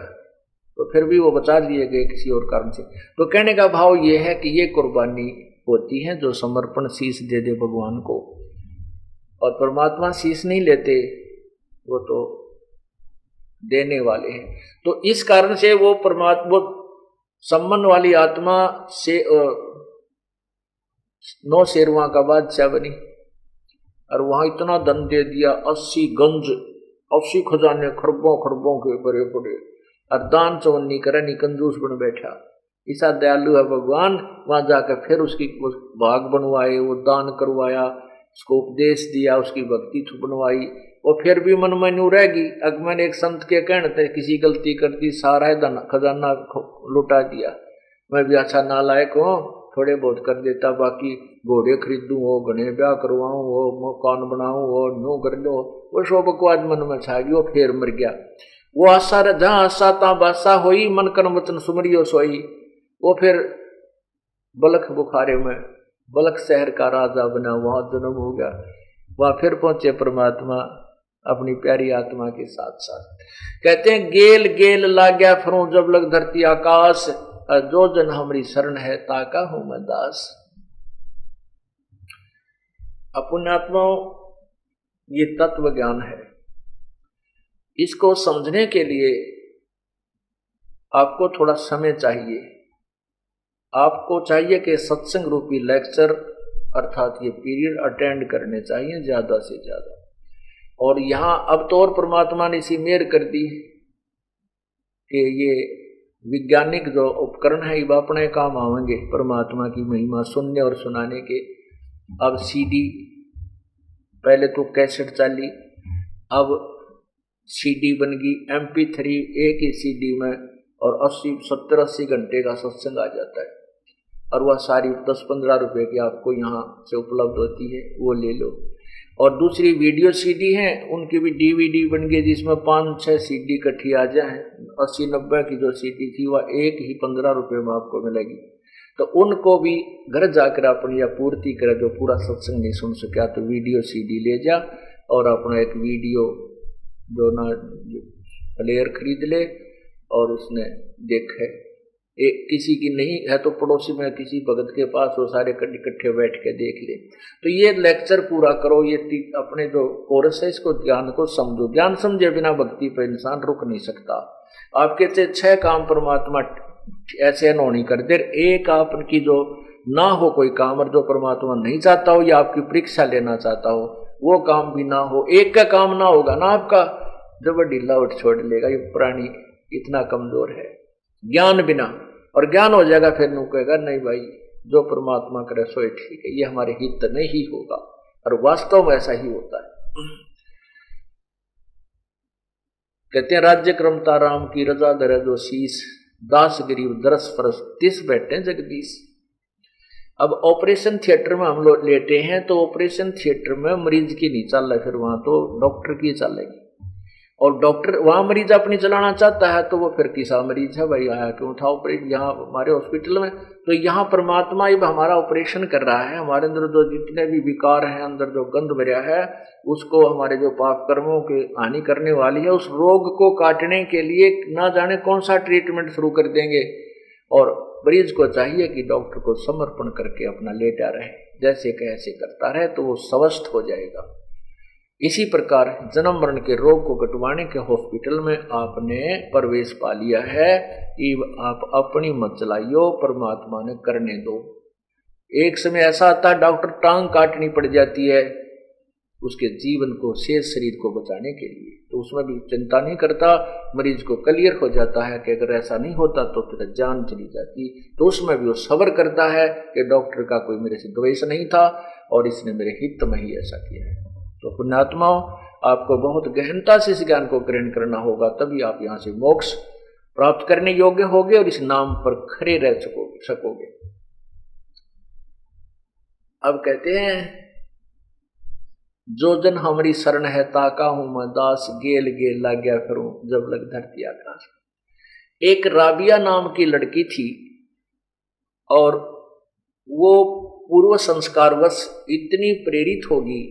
तो फिर भी वो बचा लिए गए किसी और कारण से। तो कहने का भाव ये है कि ये कुर्बानी होती है जो समर्पण शीश दे दे भगवान को, और परमात्मा शीश नहीं लेते, वो तो देने वाले हैं। तो इस कारण से वो परमात्मा सम्मान वाली आत्मा से 9 शेरवां का बादशाह बनी और वहां इतना धन दे दिया, 80 गंज, 80 खजाने, खरबों खरबों के बड़े बड़े, और दान चवन्नी करे नहीं, कंजूस बन बैठा। ऐसा दयालु है भगवान। वहां जाकर फिर उसकी भाग बनवाए, वो दान करवाया, उसको उपदेश दिया, उसकी भक्ति बनवाई, और फिर भी मन में न्यू रहेगी। अगर मैंने एक संत के कहने किसी गलती कर दी, सारा धन खजाना लुटा दिया, मैं भी अच्छा नालायक हूँ, थोड़े बहुत कर देता, बाकी घोड़े खरीदूं, वो घने ब्याह करवाऊं, वो मकान बनाऊं, वो न्यू कर लो, वो शो बकवाद मन में छा गई। वो फिर मर गया। वो आशा जहां आशा ता बासा होई, मन कन वचन सुमरियो सोई। वो फिर बलख बुखारे में बलख शहर का राजा बना, वहां जन्म हो गया। वहां फिर पहुंचे परमात्मा अपनी प्यारी आत्मा के साथ साथ। कहते हैं गेल गेल लाग्या फरू जब लग धरती आकाश, जो जन हमारी शरण है ताका हूं मैं दास। अपुण्यात्माओं, ये तत्व ज्ञान है। इसको समझने के लिए आपको थोड़ा समय चाहिए। आपको चाहिए कि सत्संग रूपी लेक्चर अर्थात ये पीरियड अटेंड करने चाहिए ज्यादा से ज्यादा। और यहां अब तो और परमात्मा ने इसी मेहर कर दी कि ये वैज्ञानिक जो उपकरण है ये अपने काम आवेंगे परमात्मा की महिमा सुनने और सुनाने के। अब सीडी, पहले तो कैसेट चली, अब सीडी बन गई, MP3, एक ही सीडी में और 70-80 घंटे का सत्संग आ जाता है। और वह सारी 10-15 रुपए की आपको यहाँ से उपलब्ध होती है, वो ले लो। और दूसरी वीडियो सीडी हैं, उनकी भी DVD बन गई जिसमें 5-6 CD इकट्ठी आ जाए। 80-90 की जो CD थी वह एक ही 15 रुपये में आपको मिलेगी। तो उनको भी घर जाकर अपनी आपूर्ति करे, जो पूरा सत्संग नहीं सुन सका तो वीडियो CD ले जा और अपना एक वीडियो जो ना प्लेयर खरीद ले और उसने देखे। एक किसी की नहीं है तो पड़ोसी में किसी भगत के पास वो सारे इकट्ठे बैठ के देख ले। तो ये लेक्चर पूरा करो, ये अपने जो कोर्स है इसको ज्ञान को समझो। ज्ञान समझे बिना भक्ति पर इंसान रुक नहीं सकता। आपके से 6 काम परमात्मा ऐसे अनहोनी कर दे। एक आपकी जो ना हो कोई काम, और जो परमात्मा नहीं चाहता हो या आपकी परीक्षा लेना चाहता हो वो काम भी ना हो। एक का काम ना होगा ना आपका, जब ढीला उठ छोड़ लेगा, ये प्राणी इतना कमजोर है ज्ञान बिना। और ज्ञान हो जाएगा फिर नू कहेगा नहीं भाई जो परमात्मा करे सो ठीक है, ये हमारे हित नहीं होगा। और वास्तव में ऐसा ही होता है। कहते हैं राज्य क्रमता राम की रजा धरे जो शीस, दास गरीब दरस फरस तिस बैठे जगदीश। अब ऑपरेशन थिएटर में हम लोग लेटे हैं तो ऑपरेशन थिएटर में मरीज की नहीं चल रहा, फिर वहां तो डॉक्टर की चलेगी। और डॉक्टर वहां मरीज अपनी चलाना चाहता है तो वो फिर किसा मरीज है भाई, आया क्यों था ऑपरेशन यहाँ हमारे हॉस्पिटल में। तो यहाँ परमात्मा अब हमारा ऑपरेशन कर रहा है, हमारे अंदर जो जितने भी विकार हैं, अंदर जो गंध भरा है, उसको हमारे जो पाप कर्मों के हानि करने वाली है, उस रोग को काटने के लिए ना जाने कौन सा ट्रीटमेंट शुरू कर देंगे। और मरीज को चाहिए कि डॉक्टर को समर्पण करके अपना लेटा रहे, जैसे कैसे करता रहे तो वो स्वस्थ हो जाएगा। इसी प्रकार जन्म मरण के रोग को कटवाने के हॉस्पिटल में आपने प्रवेश पा लिया है। आप अपनी मत चलाइयो, परमात्मा ने करने दो। एक समय ऐसा आता है डॉक्टर टांग काटनी पड़ जाती है उसके जीवन को, शेष शरीर को बचाने के लिए, तो उसमें भी चिंता नहीं करता, मरीज को क्लियर हो जाता है कि अगर ऐसा नहीं होता तो फिर जान चली जाती। तो उसमें भी वो सब्र करता है कि डॉक्टर का कोई मेरे से द्वेष नहीं था और इसने मेरे हित में ही ऐसा किया है। तो पुण्यात्माओं, आपको बहुत गहनता से इस ज्ञान को ग्रहण करना होगा, तभी आप यहाँ से मोक्ष प्राप्त करने योग्य होगे और इस नाम पर खड़े रह सकोगे। अब कहते हैं जो जन हमारी शरण है ताका हूं मैं दास, गेल गेल लाग्या करूं जब लग धरती आकाश। एक राबिया नाम की लड़की थी और वो पूर्व संस्कारवश इतनी प्रेरित होगी,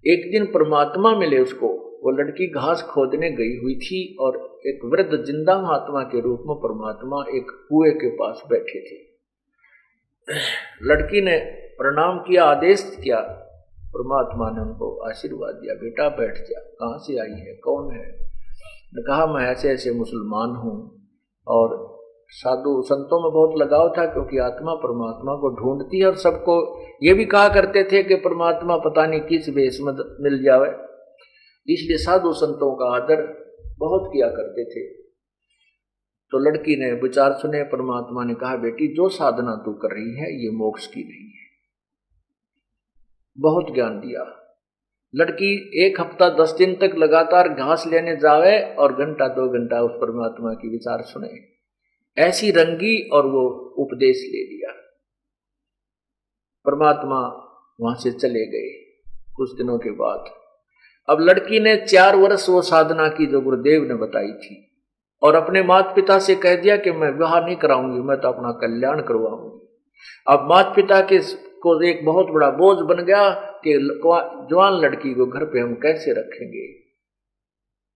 एक दिन परमात्मा मिले उसको। वो लड़की घास खोदने गई हुई थी और एक वृद्ध जिंदा महात्मा के रूप में परमात्मा एक कुएं के पास बैठे थे। लड़की ने प्रणाम किया, आदेश किया, परमात्मा ने उनको आशीर्वाद दिया, बेटा बैठ जा, कहाँ से आई है, कौन है। ने कहा मैं ऐसे ऐसे मुसलमान हूँ। और साधु संतों में बहुत लगाव था क्योंकि आत्मा परमात्मा को ढूंढती है और सबको ये भी कहा करते थे कि परमात्मा पता नहीं किस वेश में मिल जावे, इसलिए साधु संतों का आदर बहुत किया करते थे। तो लड़की ने विचार सुने, परमात्मा ने कहा बेटी जो साधना तू कर रही है ये मोक्ष की नहीं है। बहुत ज्ञान दिया। लड़की 1 हफ्ता 10 दिन तक लगातार घास लेने जावे और घंटा 2 घंटा उस परमात्मा की विचार सुने, ऐसी रंगी और वो उपदेश ले लिया। परमात्मा वहां से चले गए कुछ दिनों के बाद। अब लड़की ने 4 वर्ष वो साधना की जो गुरुदेव ने बताई थी और अपने माता पिता से कह दिया कि मैं विवाह नहीं कराऊंगी, मैं तो अपना कल्याण करवाऊंगी। अब माता पिता के को एक बहुत बड़ा बोझ बन गया कि जवान लड़की को घर पे हम कैसे रखेंगे।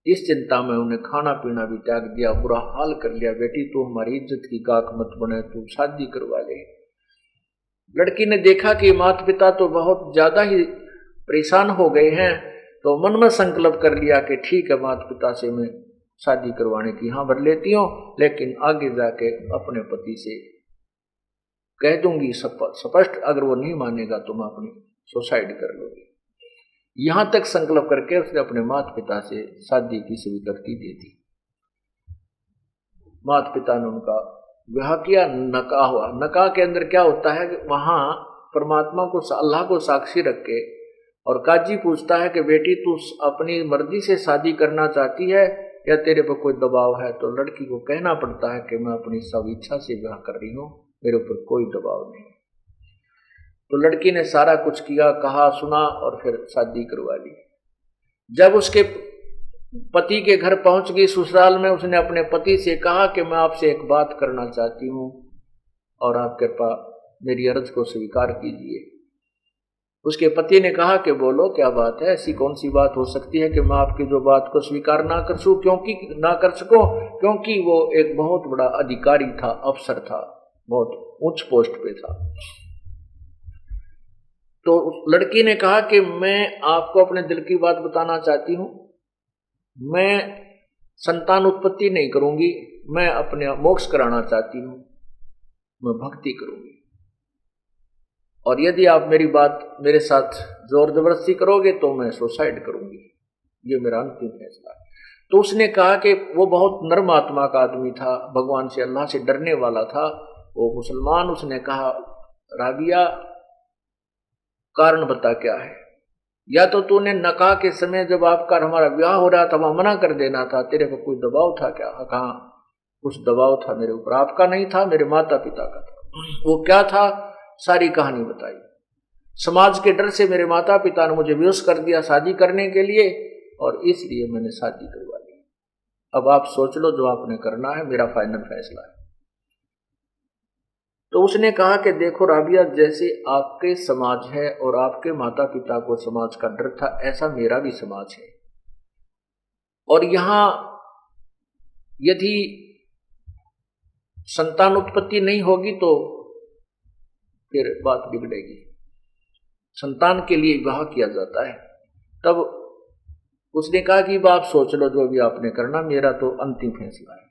इस चिंता में उन्हें खाना पीना भी त्याग दिया, बुरा हाल कर लिया। बेटी तू हमारी इज्जत की गाक मत बने, तू शादी करवा ले। लड़की ने देखा कि माता पिता तो बहुत ज्यादा ही परेशान हो गए हैं, तो मन में संकल्प कर लिया कि ठीक है माता पिता से मैं शादी करवाने की हाँ भर लेती हूँ, लेकिन आगे जाके अपने पति से कह दूंगी स्पष्ट, अगर वो नहीं मानेगा तो मैं अपनी सुसाइड कर लूंगी। यहां तक संकल्प करके उसने अपने माता पिता से शादी की स्वीकृति दे दी। माता पिता ने उनका विवाह किया, नकाह हुआ। नकाह के अंदर क्या होता है कि वहां परमात्मा को, अल्लाह को साक्षी रख के और काजी पूछता है कि बेटी तू अपनी मर्जी से शादी करना चाहती है या तेरे पर कोई दबाव है। तो लड़की को कहना पड़ता है कि मैं अपनी सब इच्छा से विवाह कर रही हूँ, मेरे ऊपर कोई दबाव नहीं। तो लड़की ने सारा कुछ किया, कहा, सुना और फिर शादी करवा ली। जब उसके पति के घर पहुंच गई ससुराल में, उसने अपने पति से कहा कि मैं आपसे एक बात करना चाहती हूँ और आप कृपा मेरी अर्ज को स्वीकार कीजिए। उसके पति ने कहा कि बोलो क्या बात है, ऐसी कौन सी बात हो सकती है कि मैं आपकी जो बात को स्वीकार ना कर सकूं, क्योंकि वो एक बहुत बड़ा अधिकारी था, अफसर था, बहुत उच्च पोस्ट पे था। तो लड़की ने कहा कि मैं आपको अपने दिल की बात बताना चाहती हूँ, मैं संतान उत्पत्ति नहीं करूंगी, मैं अपने मोक्ष कराना चाहती हूँ, मैं भक्ति करूंगी, और यदि आप मेरी बात मेरे साथ जोर जबरदस्ती करोगे तो मैं सुसाइड करूंगी, ये मेरा अंतिम फैसला है। तो उसने कहा कि वो बहुत नर्म आत्मा का आदमी था, भगवान से, अल्लाह से डरने वाला था, वो मुसलमान। उसने कहा राबिया कारण बता क्या है। या तो तूने नकाह के समय जब आपका हमारा ब्याह हो रहा था वहां मना कर देना था, तेरे पर कोई दबाव था क्या? कहा कुछ दबाव था मेरे ऊपर, आपका नहीं था, मेरे माता पिता का था। वो क्या था? सारी कहानी बताई। समाज के डर से मेरे माता पिता ने मुझे विवश कर दिया शादी करने के लिए, और इसलिए मैंने शादी करवा ली। अब आप सोच लो जो आपने करना है, मेरा फाइनल फैसला है। तो उसने कहा कि देखो राबिया, जैसे आपके समाज है और आपके माता पिता को समाज का डर था, ऐसा मेरा भी समाज है। और यहां यदि संतान उत्पत्ति नहीं होगी तो फिर बात बिगड़ेगी। संतान के लिए विवाह किया जाता है। तब उसने कहा कि आप सोच लो जो भी आपने करना, मेरा तो अंतिम फैसला है।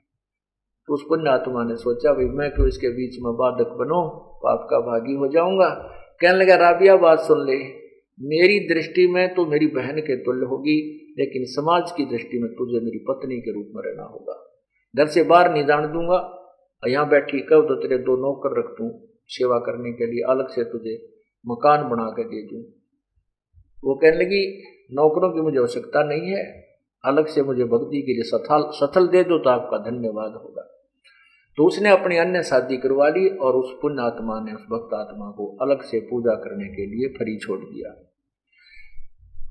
तो उस पुण्यात्मा ने सोचा भाई मैं क्यों इसके बीच में बाधक बनूं, पाप का भागी हो जाऊंगा। कहने लगा राबिया बात सुन ले, मेरी दृष्टि में तो मेरी बहन के तुल्य होगी, लेकिन समाज की दृष्टि में तुझे मेरी पत्नी के रूप में रहना होगा। घर से बाहर नहीं जान दूंगा, यहाँ बैठी कब तो तेरे 2 नौकर रख दूं सेवा करने के लिए, अलग से तुझे मकान बना के दे दूं। वो कहने लगी नौकरों की मुझे आवश्यकता नहीं है, अलग से मुझे भक्ति के लिए सथल दे दो तो आपका धन्यवाद होगा। तो उसने अपनी अन्य शादी करवा ली और उस पुण्य आत्मा ने उस भक्त आत्मा को अलग से पूजा करने के लिए फ्री छोड़ दिया।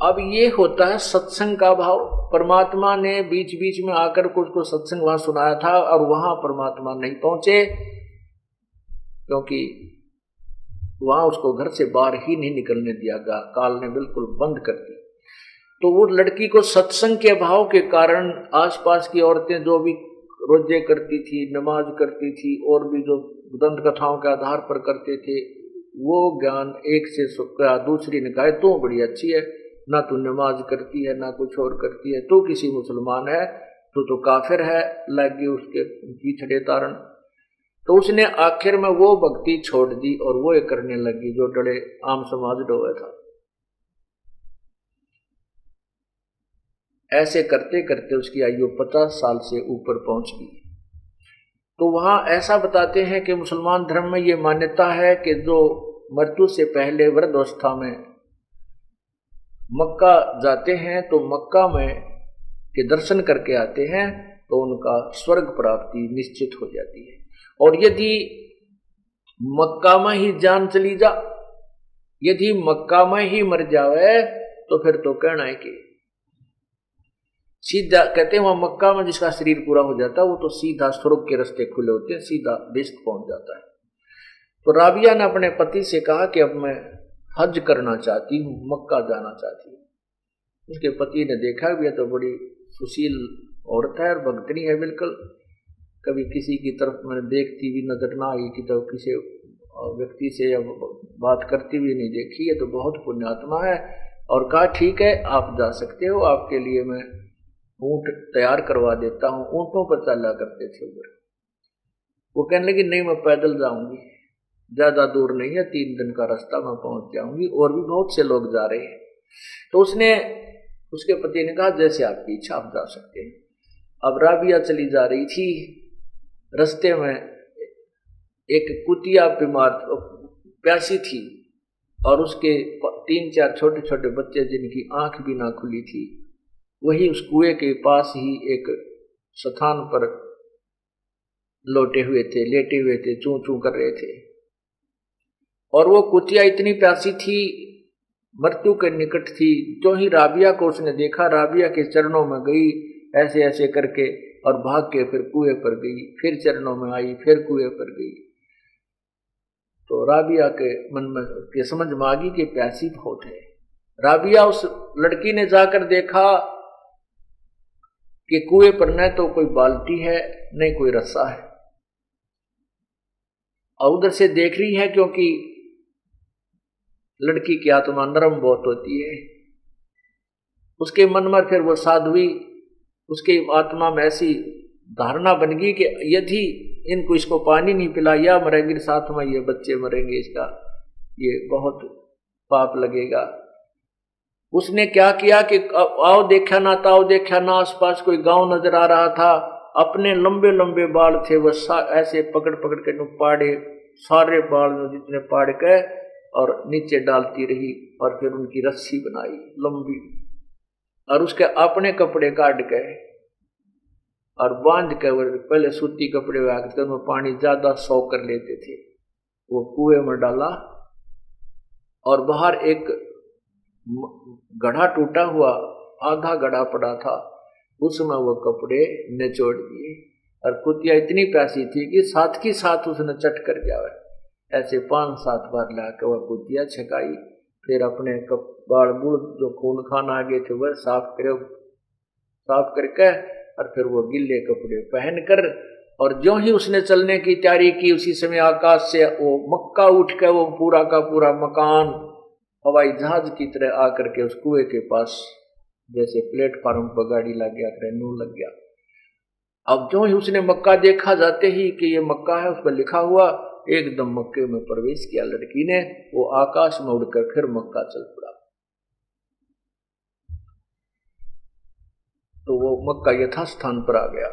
अब ये होता है सत्संग का भाव। परमात्मा ने बीच बीच में आकर कुछ सत्संग वहां सुनाया था और वहां परमात्मा नहीं पहुंचे, क्योंकि वहां उसको घर से बाहर ही नहीं निकलने दिया गया, काल ने बिल्कुल बंद कर दी। तो वो लड़की को सत्संग के अभाव के कारण आसपास की औरतें जो भी रोजे करती थी, नमाज करती थी और भी जो दंत कथाओं के आधार पर करते थे, वो ज्ञान एक से दूसरी ने कहा तू बड़ी अच्छी है, ना तू नमाज करती है ना कुछ और करती है, तू किसी मुसलमान है, तू तो काफिर है, लगी उसके पीछे तारण। तो उसने आखिर में वो भक्ति छोड़ दी और वो करने लगी जो डरे आम समाज डोए था। ऐसे करते करते उसकी आयु 50 साल से ऊपर पहुंच गई। तो वहां ऐसा बताते हैं कि मुसलमान धर्म में ये मान्यता है कि जो मृत्यु से पहले वृद्धावस्था में मक्का जाते हैं तो मक्का में के दर्शन करके आते हैं तो उनका स्वर्ग प्राप्ति निश्चित हो जाती है। और यदि मक्का में ही जान चली जा, यदि मक्का में ही मर जावे तो फिर तो कहना है कि सीधा कहते हैं वहां मक्का में जिसका शरीर पूरा हो जाता है वो तो सीधा स्वर्ग के रास्ते खुले होते हैं, सीधा बेस्ट पहुंच जाता है। तो राबिया ने अपने पति से कहा कि अब मैं हज करना चाहती हूँ, मक्का जाना चाहती हूँ। उसके पति ने देखा भी तो बड़ी सुशील औरत है और भक्तनी है बिल्कुल, कभी किसी की तरफ मैंने देखती भी नजर ना आई कि तो किसी व्यक्ति से या बात करती हुई नहीं देखी है, तो बहुत पुण्यात्मा है। और कहा ठीक है आप जा सकते हो, आपके लिए मैं ऊंट तैयार करवा देता हूँ। ऊंटों पर चला करते थे उधर। वो कहने लगी नहीं मैं पैदल जाऊंगी, ज्यादा दूर नहीं है, 3 दिन का रास्ता मैं पहुंच जाऊंगी, और भी बहुत से लोग जा रहे हैं। तो उसके पति ने कहा जैसे आपकी इच्छा आप जा सकते हैं। अब राबिया चली जा रही थी, रास्ते में एक कुतिया बीमार प्यासी थी और उसके 3-4 छोटे छोटे बच्चे जिनकी आंख भी ना खुली थी, वही उस कुएं के पास ही एक स्थान पर लेटे हुए थे, चूं चूं कर रहे थे। और वो कुतिया इतनी प्यासी थी, मृत्यु के निकट थी। जो ही राबिया को उसने देखा, राबिया के चरणों में गई ऐसे ऐसे करके और भाग के फिर कुएं पर गई, फिर चरणों में आई, फिर कुएं पर गई। तो राबिया के मन में के समझ में आ गई कि प्यासी बहुत है। राबिया उस लड़की ने जाकर देखा कि कुएं पर न तो कोई बाल्टी है नहीं कोई रस्सा है, और उधर से देख रही है क्योंकि लड़की की आत्मा नरम बहुत होती है। उसके मन में फिर वो साध्वी, उसके आत्मा में ऐसी धारणा बन गई कि यदि इनको इसको पानी नहीं पिलाया मरेंगे, साथ में ये बच्चे मरेंगे, इसका ये बहुत पाप लगेगा। उसने क्या किया कि आओ देखा ना ताओ देखा ना, आसपास कोई गांव नजर आ रहा था, अपने लंबे लंबे बाल थे वो ऐसे पकड़ पकड़ के पाड़े, सारे बाल जितने पाड़ के और नीचे डालती रही और फिर उनकी रस्सी बनाई लंबी और उसके अपने कपड़े काट गए और बांध के पहले सूती कपड़े रखते उनमें पानी ज्यादा सोख कर लेते थे, वो कुएं में डाला और बाहर एक गड्ढा टूटा हुआ आधा गड्ढा पड़ा था, उसमें वो कपड़े निचोड़ दिए और कुतिया इतनी प्यासी थी कि साथ की साथ उसने चट कर जावे। ऐसे 5-7 बार लाकर वह कुतिया छकाई, फिर अपने बाल बूढ़ जो खून खान आगे थे वह साफ करके और फिर वो गिले कपड़े पहनकर और जो ही उसने चलने की तैयारी की उसी समय आकाश से वो मक्का उठ कर वो पूरा का पूरा मकान हवाई जहाज की तरह आकर के उस कुएं के पास जैसे प्लेटफार्म पर गाड़ी लग गया ट्रेनू लग गया। अब जो ही उसने मक्का देखा, जाते ही कि ये मक्का है उस पर लिखा हुआ, एकदम मक्के में प्रवेश किया लड़की ने, वो आकाश में उड़कर फिर मक्का चल पड़ा। तो वो मक्का यथास्थान पर आ गया।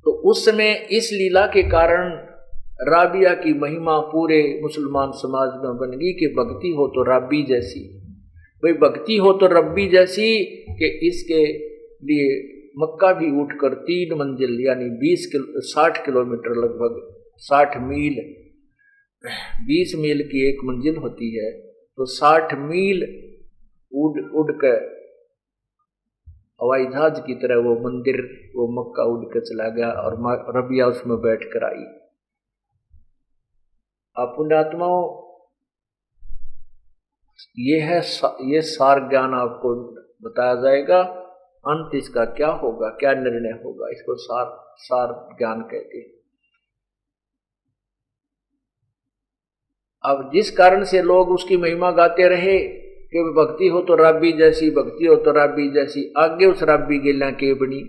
तो उस समय इस लीला के कारण राबिया की महिमा पूरे मुसलमान समाज में बन गई कि भक्ति हो तो राबी जैसी, भाई भक्ति हो तो रब्बी जैसी, कि इसके लिए मक्का भी उठकर 3 मंजिल यानी 60 किलोमीटर लगभग 60 मील, 20 मील की एक मंजिल होती है, तो 60 मील उड़ कर हवाई जहाज की तरह वो मंदिर वो मक्का उड़ कर चला गया और रबिया उसमें बैठ कर आई। आप पुण्यात्माओं, ये सार ज्ञान आपको बताया जाएगा, अंत इसका क्या होगा, क्या निर्णय होगा, इसको सार ज्ञान कहते हैं। अब जिस कारण से लोग उसकी महिमा गाते रहे कि भक्ति हो तो राबी जैसी, भक्ति हो तो राबी जैसी, आगे उस राबी गिला के बनी।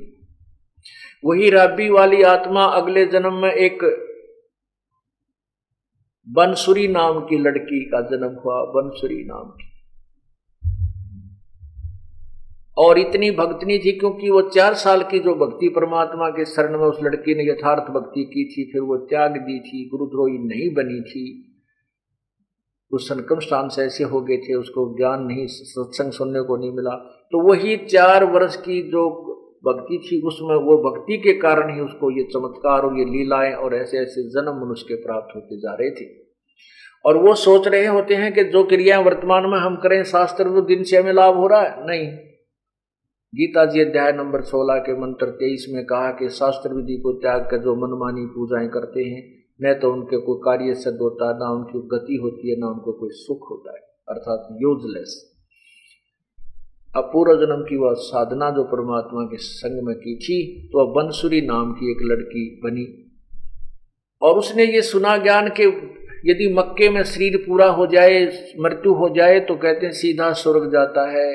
वही राबी वाली आत्मा अगले जन्म में एक बनसुरी नाम की लड़की का जन्म हुआ, बनसुरी नाम की, और इतनी भक्तनी थी क्योंकि वो 4 साल की जो भक्ति परमात्मा के शरण में उस लड़की ने यथार्थ भक्ति की थी, फिर वो त्याग दी थी, गुरुद्रोही नहीं बनी थी, कुछ सर्कमस्टांस ऐसे हो गए थे, उसको ज्ञान नहीं, सत्संग सुनने को नहीं मिला। तो वही 4 वर्ष की जो भक्ति थी उसमें वो भक्ति के कारण ही उसको ये चमत्कार और ये लीलाएं और ऐसे ऐसे जन्म मनुष्य के प्राप्त होते जा रहे थे। और वो सोच रहे होते हैं कि जो क्रिया वर्तमान में हम करें शास्त्र वो दिन से हमें लाभ हो रहा है, नहीं। गीता जी अध्याय नंबर 16 के मंत्र 23 में कहा कि शास्त्र विधि को त्याग कर जो मनमानी पूजाएं करते हैं, न तो उनके कोई कार्य सिद्ध होता, ना उनकी गति होती है, ना उनको कोई सुख होता है, अर्थात यूजलेस। अब पूर्व जन्म की वह साधना जो परमात्मा के संग में की थी, तो वह बनसुरी नाम की एक लड़की बनी और उसने ये सुना ज्ञान के यदि मक्के में शरीर पूरा हो जाए, मृत्यु हो जाए, तो कहते हैं सीधा स्वर्ग जाता है।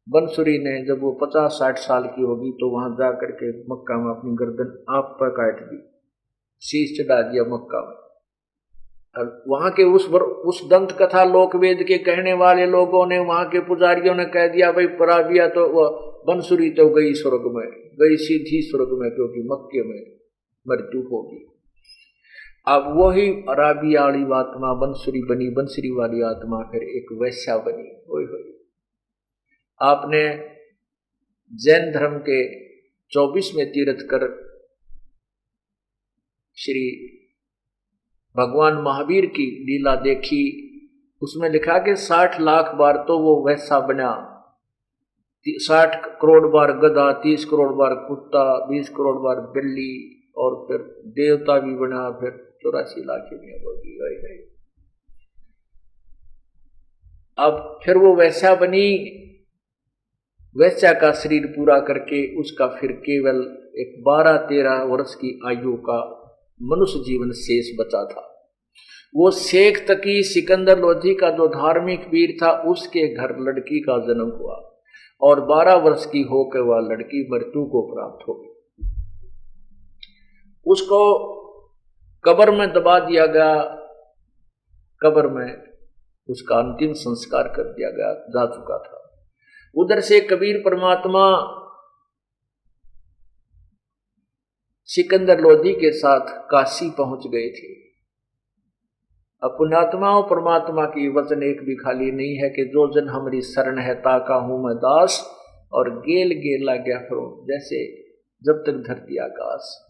बनसुरी ने जब वो 50-60 साल की होगी तो वहां जा करके मक्का में अपनी गर्दन आप पर काट दी, शीश चढ़ा दिया मक्का में। और वहां के उस दंत कथा लोक वेद के कहने वाले लोगों ने, वहां के पुजारियों ने कह दिया भाई पराबिया तो वह बनसुरी तो गई स्वर्ग में, गई सीधी स्वर्ग में, क्योंकि मक्के में मृत्यु होगी। अब वही राबिया वाली आत्मा बनसुरी बनी, बंसुरी वाली आत्मा फिर एक वैश्या बनी। आपने जैन धर्म के 24वें तीर्थकर श्री भगवान महावीर की लीला देखी, उसमें लिखा कि 60 लाख बार तो वो वैसा बना, 60 करोड़ बार गधा, 30 करोड़ बार कुत्ता, 20 करोड़ बार बिल्ली, और फिर देवता भी बना, फिर 84 लाख होगी। अब फिर वो वैसा बनी, वैसा का शरीर पूरा करके उसका फिर केवल एक 12-13 वर्ष की आयु का मनुष्य जीवन शेष बचा था। वो शेख तकी सिकंदर लोधी का जो धार्मिक वीर था, उसके घर लड़की का जन्म हुआ और 12 वर्ष की होकर वह लड़की मृत्यु को प्राप्त हो गई। उसको कब्र में दबा दिया गया, कब्र में उसका अंतिम संस्कार कर दिया गया, जा चुका था। उधर से कबीर परमात्मा सिकंदर लोधी के साथ काशी पहुंच गए थे। अब पुण्यात्माओं परमात्मा की वचन एक भी खाली नहीं है कि जो जन हमारी शरण है ताका हूं मैं दास, और गेल गेल ला गया फिरो जैसे जब तक धरती आकाश।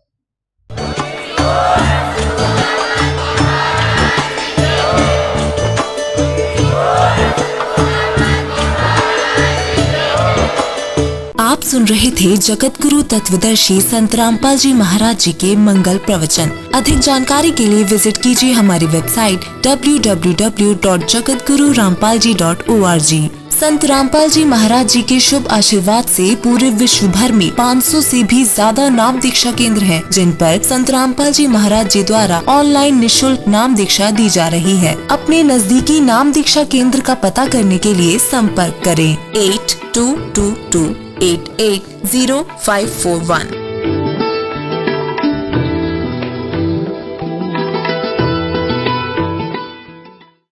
आप सुन रहे थे जगत गुरु तत्वदर्शी संत रामपाल जी महाराज जी के मंगल प्रवचन। अधिक जानकारी के लिए विजिट कीजिए हमारी वेबसाइट www.jagatgururampalji.org। संत रामपाल जी महाराज जी के शुभ आशीर्वाद से पूरे विश्व भर में 500 से भी ज्यादा नाम दीक्षा केंद्र हैं, जिन पर संत रामपाल जी महाराज जी द्वारा ऑनलाइन निशुल्क नाम दीक्षा दी जा रही है। अपने नजदीकी नाम दीक्षा केंद्र का पता करने के लिए संपर्क करें 8222880541।